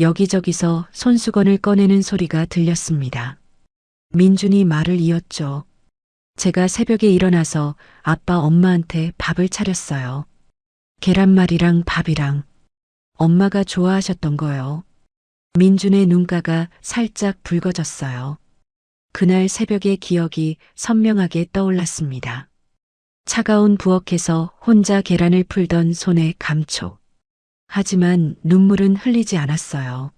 여기저기서 손수건을 꺼내는 소리가 들렸습니다. 민준이 말을 이었죠. 제가 새벽에 일어나서 아빠 엄마한테 밥을 차렸어요. 계란말이랑 밥이랑. 엄마가 좋아하셨던 거요. 민준의 눈가가 살짝 붉어졌어요. 그날 새벽의 기억이 선명하게 떠올랐습니다. 차가운 부엌에서 혼자 계란을 풀던 손의 감촉. 하지만 눈물은 흘리지 않았어요.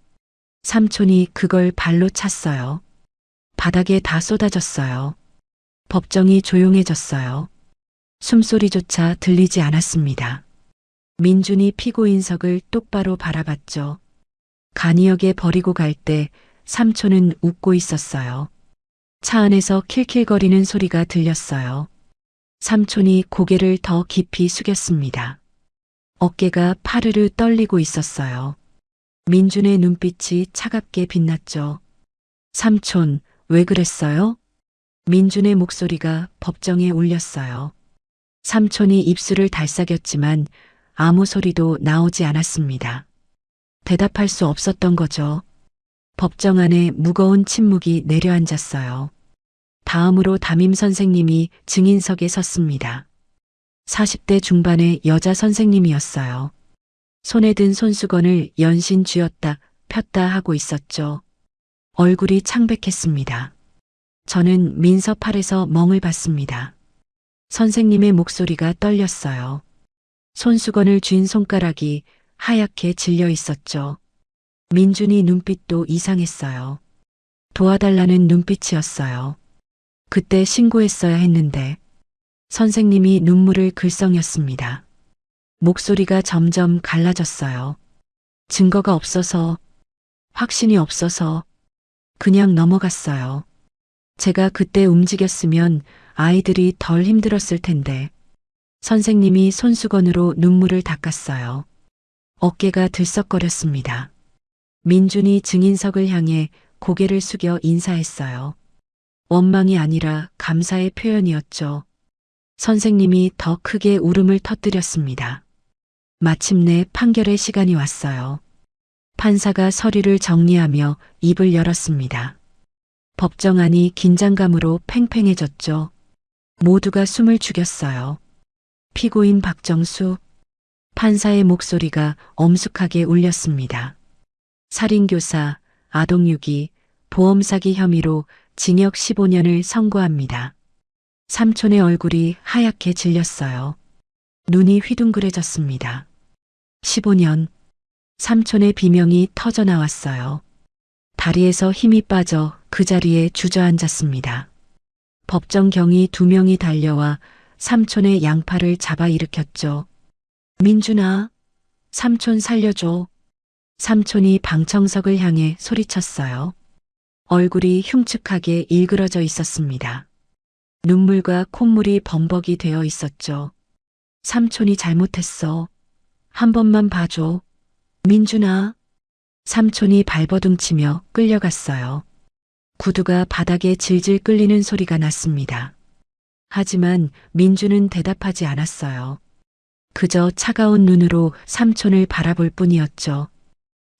삼촌이 그걸 발로 찼어요. 바닥에 다 쏟아졌어요. 법정이 조용해졌어요. 숨소리조차 들리지 않았습니다. 민준이 피고인석을 똑바로 바라봤죠. 간이역에 버리고 갈 때 삼촌은 웃고 있었어요. 차 안에서 킬킬거리는 소리가 들렸어요. 삼촌이 고개를 더 깊이 숙였습니다. 어깨가 파르르 떨리고 있었어요. 민준의 눈빛이 차갑게 빛났죠. 삼촌, 왜 그랬어요? 민준의 목소리가 법정에 울렸어요. 삼촌이 입술을 달싹였지만 아무 소리도 나오지 않았습니다. 대답할 수 없었던 거죠. 법정 안에 무거운 침묵이 내려앉았어요. 다음으로 담임 선생님이 증인석에 섰습니다. 40대 중반의 여자 선생님이었어요. 손에 든 손수건을 연신 쥐었다 폈다 하고 있었죠. 얼굴이 창백했습니다. 저는 민서팔에서 멍을 봤습니다. 선생님의 목소리가 떨렸어요. 손수건을 쥔 손가락이 하얗게 질려 있었죠. 민준이 눈빛도 이상했어요. 도와달라는 눈빛이었어요. 그때 신고했어야 했는데. 선생님이 눈물을 글썽였습니다. 목소리가 점점 갈라졌어요. 증거가 없어서, 확신이 없어서 그냥 넘어갔어요. 제가 그때 움직였으면 아이들이 덜 힘들었을 텐데. 선생님이 손수건으로 눈물을 닦았어요. 어깨가 들썩거렸습니다. 민준이 증인석을 향해 고개를 숙여 인사했어요. 원망이 아니라 감사의 표현이었죠. 선생님이 더 크게 울음을 터뜨렸습니다. 마침내 판결의 시간이 왔어요. 판사가 서류를 정리하며 입을 열었습니다. 법정 안이 긴장감으로 팽팽해졌죠. 모두가 숨을 죽였어요. 피고인 박정수. 판사의 목소리가 엄숙하게 울렸습니다. 살인교사, 아동유기, 보험사기 혐의로 징역 15년을 선고합니다. 삼촌의 얼굴이 하얗게 질렸어요. 눈이 휘둥그레졌습니다. 15년. 삼촌의 비명이 터져나왔어요. 다리에서 힘이 빠져 그 자리에 주저앉았습니다. 법정경위 2명이 달려와 삼촌의 양팔을 잡아 일으켰죠. 민준아, 삼촌 살려줘. 삼촌이 방청석을 향해 소리쳤어요. 얼굴이 흉측하게 일그러져 있었습니다. 눈물과 콧물이 범벅이 되어 있었죠. 삼촌이 잘못했어. 한 번만 봐줘. 민준아. 삼촌이 발버둥치며 끌려갔어요. 구두가 바닥에 질질 끌리는 소리가 났습니다. 하지만 민준은 대답하지 않았어요. 그저 차가운 눈으로 삼촌을 바라볼 뿐이었죠.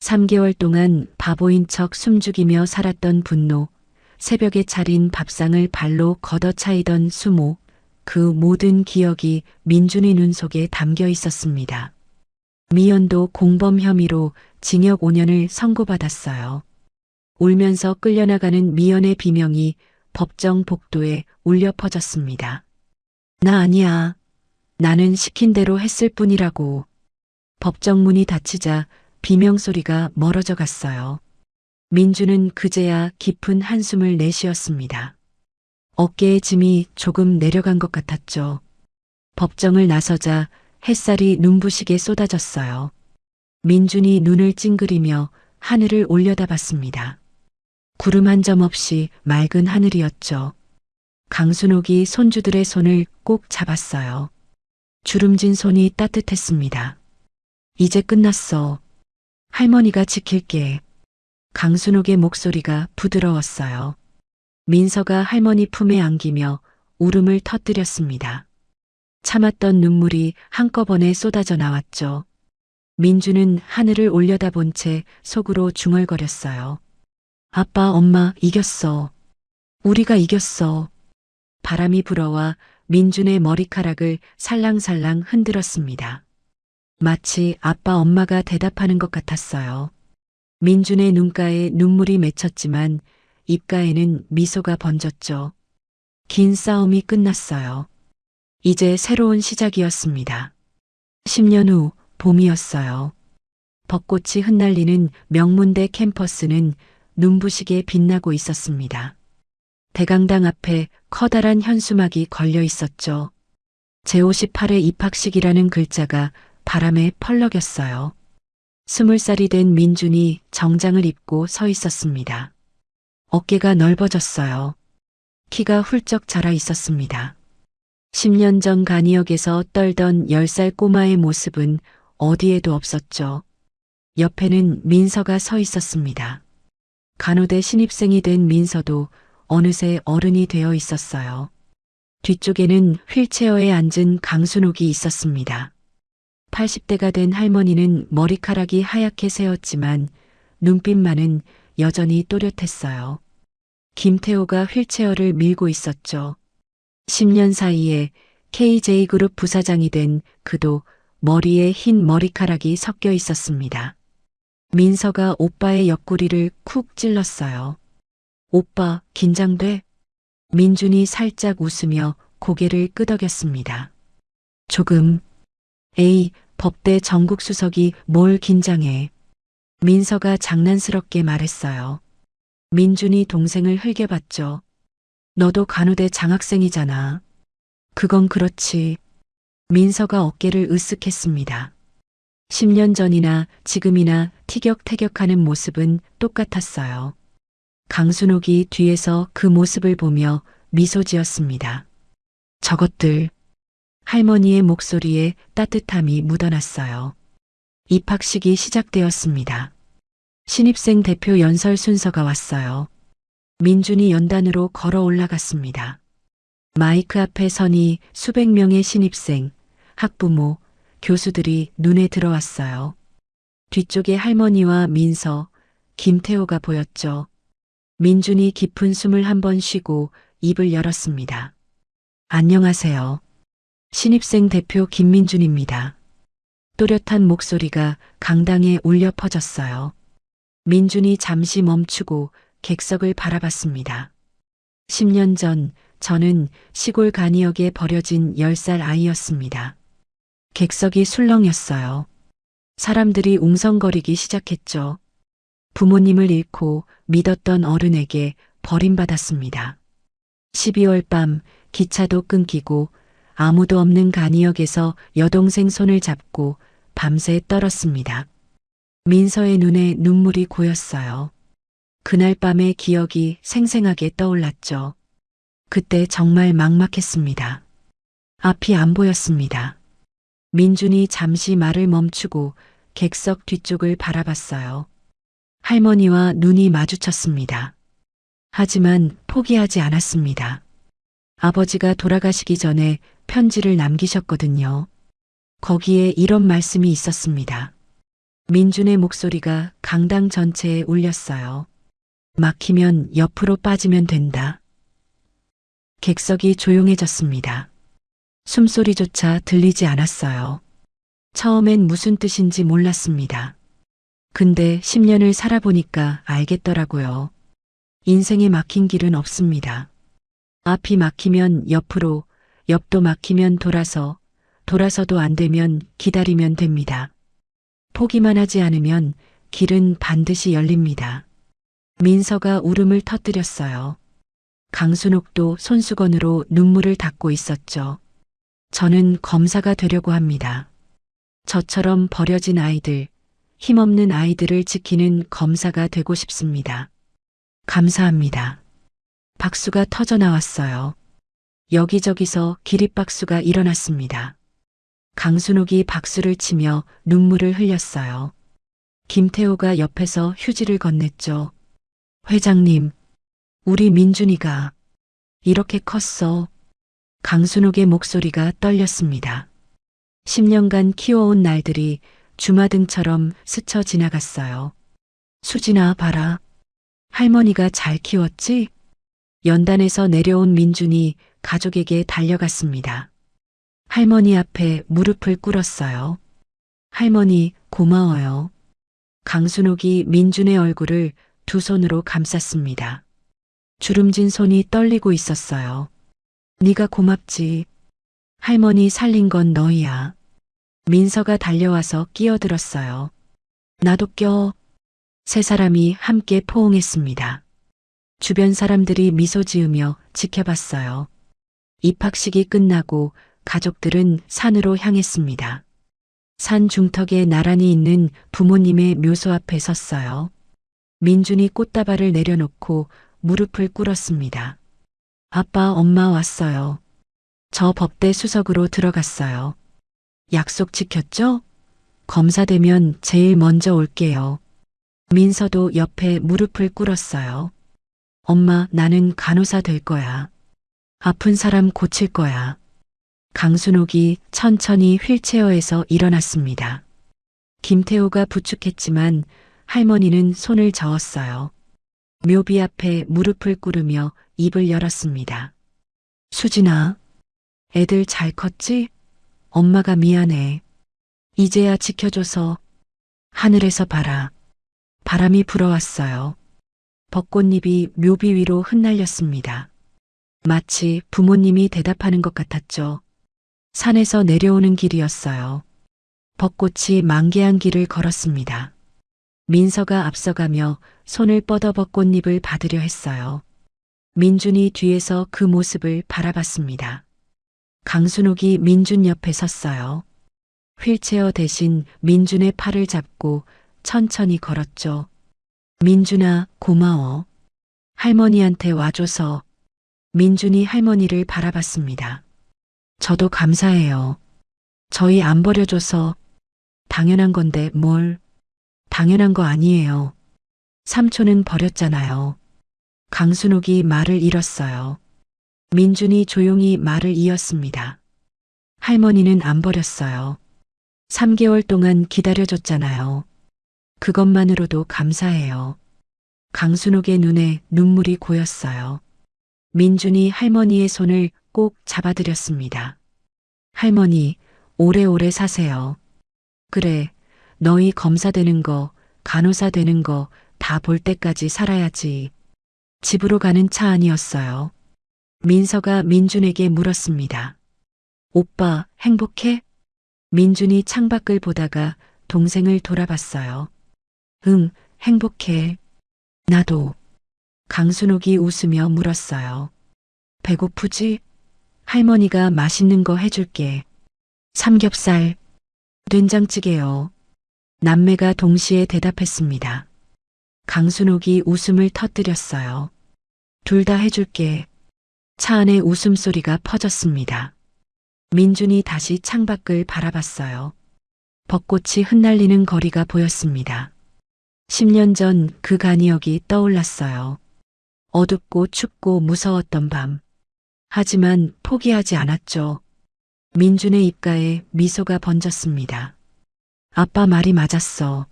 3개월 동안 바보인 척 숨죽이며 살았던 분노, 새벽에 차린 밥상을 발로 걷어차이던 수모, 그 모든 기억이 민준이 눈 속에 담겨 있었습니다. 미연도 공범 혐의로 징역 5년을 선고받았어요. 울면서 끌려나가는 미연의 비명이 법정 복도에 울려 퍼졌습니다. 나 아니야. 나는 시킨 대로 했을 뿐이라고. 법정 문이 닫히자 비명소리가 멀어져 갔어요. 민주는 그제야 깊은 한숨을 내쉬었습니다. 어깨의 짐이 조금 내려간 것 같았죠. 법정을 나서자 햇살이 눈부시게 쏟아졌어요. 민준이 눈을 찡그리며 하늘을 올려다봤습니다. 구름 한 점 없이 맑은 하늘이었죠. 강순옥이 손주들의 손을 꼭 잡았어요. 주름진 손이 따뜻했습니다. 이제 끝났어. 할머니가 지킬게. 강순옥의 목소리가 부드러웠어요. 민서가 할머니 품에 안기며 울음을 터뜨렸습니다. 참았던 눈물이 한꺼번에 쏟아져 나왔죠. 민주는 하늘을 올려다본 채 속으로 중얼거렸어요. 아빠, 엄마, 이겼어. 우리가 이겼어. 바람이 불어와 민준의 머리카락을 살랑살랑 흔들었습니다. 마치 아빠, 엄마가 대답하는 것 같았어요. 민준의 눈가에 눈물이 맺혔지만 입가에는 미소가 번졌죠. 긴 싸움이 끝났어요. 이제 새로운 시작이었습니다. 10년 후 봄이었어요. 벚꽃이 흩날리는 명문대 캠퍼스는 눈부시게 빛나고 있었습니다. 대강당 앞에 커다란 현수막이 걸려 있었죠. 제58회 입학식이라는 글자가 바람에 펄럭였어요. 20살이 된 민준이 정장을 입고 서 있었습니다. 어깨가 넓어졌어요. 키가 훌쩍 자라 있었습니다. 10년 전 간이역에서 떨던 10살 꼬마의 모습은 어디에도 없었죠. 옆에는 민서가 서 있었습니다. 간호대 신입생이 된 민서도 어느새 어른이 되어 있었어요. 뒤쪽에는 휠체어에 앉은 강순옥이 있었습니다. 80대가 된 할머니는 머리카락이 하얗게 새었지만 눈빛만은 여전히 또렷했어요. 김태호가 휠체어를 밀고 있었죠. 10년 사이에 KJ그룹 부사장이 된 그도 머리에 흰 머리카락이 섞여 있었습니다. 민서가 오빠의 옆구리를 쿡 찔렀어요. 오빠, 긴장돼? 민준이 살짝 웃으며 고개를 끄덕였습니다. 조금. 에이, 법대 전국수석이 뭘 긴장해. 민서가 장난스럽게 말했어요. 민준이 동생을 흘겨봤죠. 너도 간호대 장학생이잖아. 그건 그렇지. 민서가 어깨를 으쓱했습니다. 10년 전이나 지금이나 티격태격하는 모습은 똑같았어요. 강순옥이 뒤에서 그 모습을 보며 미소 지었습니다. 저것들. 할머니의 목소리에 따뜻함이 묻어났어요. 입학식이 시작되었습니다. 신입생 대표 연설 순서가 왔어요. 민준이 연단으로 걸어 올라갔습니다. 마이크 앞에 서니 수백 명의 신입생, 학부모, 교수들이 눈에 들어왔어요. 뒤쪽에 할머니와 민서, 김태호가 보였죠. 민준이 깊은 숨을 한 번 쉬고 입을 열었습니다. 안녕하세요. 신입생 대표 김민준입니다. 또렷한 목소리가 강당에 울려 퍼졌어요. 민준이 잠시 멈추고 객석을 바라봤습니다. 10년 전 저는 시골 간이역에 버려진 10살 아이였습니다. 객석이 술렁였어요. 사람들이 웅성거리기 시작했죠. 부모님을 잃고 믿었던 어른에게 버림받았습니다. 12월 밤 기차도 끊기고 아무도 없는 간이역에서 여동생 손을 잡고 밤새 떨었습니다. 민서의 눈에 눈물이 고였어요. 그날 밤의 기억이 생생하게 떠올랐죠. 그때 정말 막막했습니다. 앞이 안 보였습니다. 민준이 잠시 말을 멈추고 객석 뒤쪽을 바라봤어요. 할머니와 눈이 마주쳤습니다. 하지만 포기하지 않았습니다. 아버지가 돌아가시기 전에 편지를 남기셨거든요. 거기에 이런 말씀이 있었습니다. 민준의 목소리가 강당 전체에 울렸어요. 막히면 옆으로 빠지면 된다. 객석이 조용해졌습니다. 숨소리조차 들리지 않았어요. 처음엔 무슨 뜻인지 몰랐습니다. 근데 10년을 살아보니까 알겠더라고요. 인생에 막힌 길은 없습니다. 앞이 막히면 옆으로, 옆도 막히면 돌아서, 돌아서도 안 되면 기다리면 됩니다. 포기만 하지 않으면 길은 반드시 열립니다. 민서가 울음을 터뜨렸어요. 강순옥도 손수건으로 눈물을 닦고 있었죠. 저는 검사가 되려고 합니다. 저처럼 버려진 아이들, 힘없는 아이들을 지키는 검사가 되고 싶습니다. 감사합니다. 박수가 터져 나왔어요. 여기저기서 기립박수가 일어났습니다. 강순옥이 박수를 치며 눈물을 흘렸어요. 김태호가 옆에서 휴지를 건넸죠. 회장님, 우리 민준이가 이렇게 컸어. 강순옥의 목소리가 떨렸습니다. 10년간 키워온 날들이 주마등처럼 스쳐 지나갔어요. 수진아, 봐라. 할머니가 잘 키웠지? 연단에서 내려온 민준이 가족에게 달려갔습니다. 할머니 앞에 무릎을 꿇었어요. 할머니, 고마워요. 강순옥이 민준의 얼굴을 두 손으로 감쌌습니다. 주름진 손이 떨리고 있었어요. 네가 고맙지. 할머니 살린 건 너희야. 민서가 달려와서 끼어들었어요. 나도 껴. 세 사람이 함께 포옹했습니다. 주변 사람들이 미소 지으며 지켜봤어요. 입학식이 끝나고 가족들은 산으로 향했습니다. 산 중턱에 나란히 있는 부모님의 묘소 앞에 섰어요. 민준이 꽃다발을 내려놓고 무릎을 꿇었습니다. 아빠, 엄마 왔어요. 저 법대 수석으로 들어갔어요. 약속 지켰죠? 검사되면 제일 먼저 올게요. 민서도 옆에 무릎을 꿇었어요. 엄마, 나는 간호사 될 거야. 아픈 사람 고칠 거야. 강순옥이 천천히 휠체어에서 일어났습니다. 김태호가 부축했지만 할머니는 손을 저었어요. 묘비 앞에 무릎을 꿇으며 입을 열었습니다. 수진아, 애들 잘 컸지? 엄마가 미안해. 이제야 지켜줘서. 하늘에서 봐라. 바람이 불어왔어요. 벚꽃잎이 묘비 위로 흩날렸습니다. 마치 부모님이 대답하는 것 같았죠. 산에서 내려오는 길이었어요. 벚꽃이 만개한 길을 걸었습니다. 민서가 앞서가며 손을 뻗어 벚꽃잎을 받으려 했어요. 민준이 뒤에서 그 모습을 바라봤습니다. 강순옥이 민준 옆에 섰어요. 휠체어 대신 민준의 팔을 잡고 천천히 걸었죠. 민준아, 고마워. 할머니한테 와줘서. 민준이 할머니를 바라봤습니다. 저도 감사해요. 저희 안 버려줘서. 당연한 건데 뭘. 당연한 거 아니에요. 삼촌은 버렸잖아요. 강순옥이 말을 잃었어요. 민준이 조용히 말을 이었습니다. 할머니는 안 버렸어요. 3개월 동안 기다려줬잖아요. 그것만으로도 감사해요. 강순옥의 눈에 눈물이 고였어요. 민준이 할머니의 손을 꼭 잡아드렸습니다. 할머니, 오래오래 사세요. 그래, 너희 검사 되는 거, 간호사 되는 거 다 볼 때까지 살아야지. 집으로 가는 차 안이었어요. 민서가 민준에게 물었습니다. 오빠, 행복해? 민준이 창밖을 보다가 동생을 돌아봤어요. 응, 행복해. 나도. 강순옥이 웃으며 물었어요. 배고프지? 할머니가 맛있는 거 해줄게. 삼겹살, 된장찌개요. 남매가 동시에 대답했습니다. 강순옥이 웃음을 터뜨렸어요. 둘 다 해줄게. 차 안에 웃음소리가 퍼졌습니다. 민준이 다시 창밖을 바라봤어요. 벚꽃이 흩날리는 거리가 보였습니다. 10년 전 그 간이역이 떠올랐어요. 어둡고 춥고 무서웠던 밤. 하지만 포기하지 않았죠. 민준의 입가에 미소가 번졌습니다. 아빠 말이 맞았어.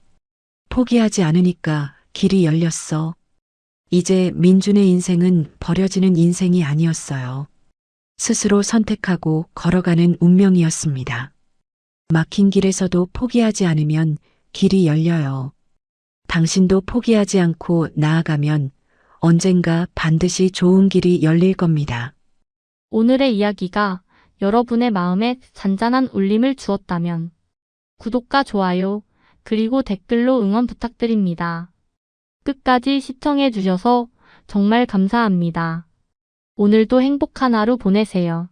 포기하지 않으니까 길이 열렸어. 이제 민준의 인생은 버려지는 인생이 아니었어요. 스스로 선택하고 걸어가는 운명이었습니다. 막힌 길에서도 포기하지 않으면 길이 열려요. 당신도 포기하지 않고 나아가면 언젠가 반드시 좋은 길이 열릴 겁니다. 오늘의 이야기가 여러분의 마음에 잔잔한 울림을 주었다면 구독과 좋아요, 그리고 댓글로 응원 부탁드립니다. 끝까지 시청해 주셔서 정말 감사합니다. 오늘도 행복한 하루 보내세요.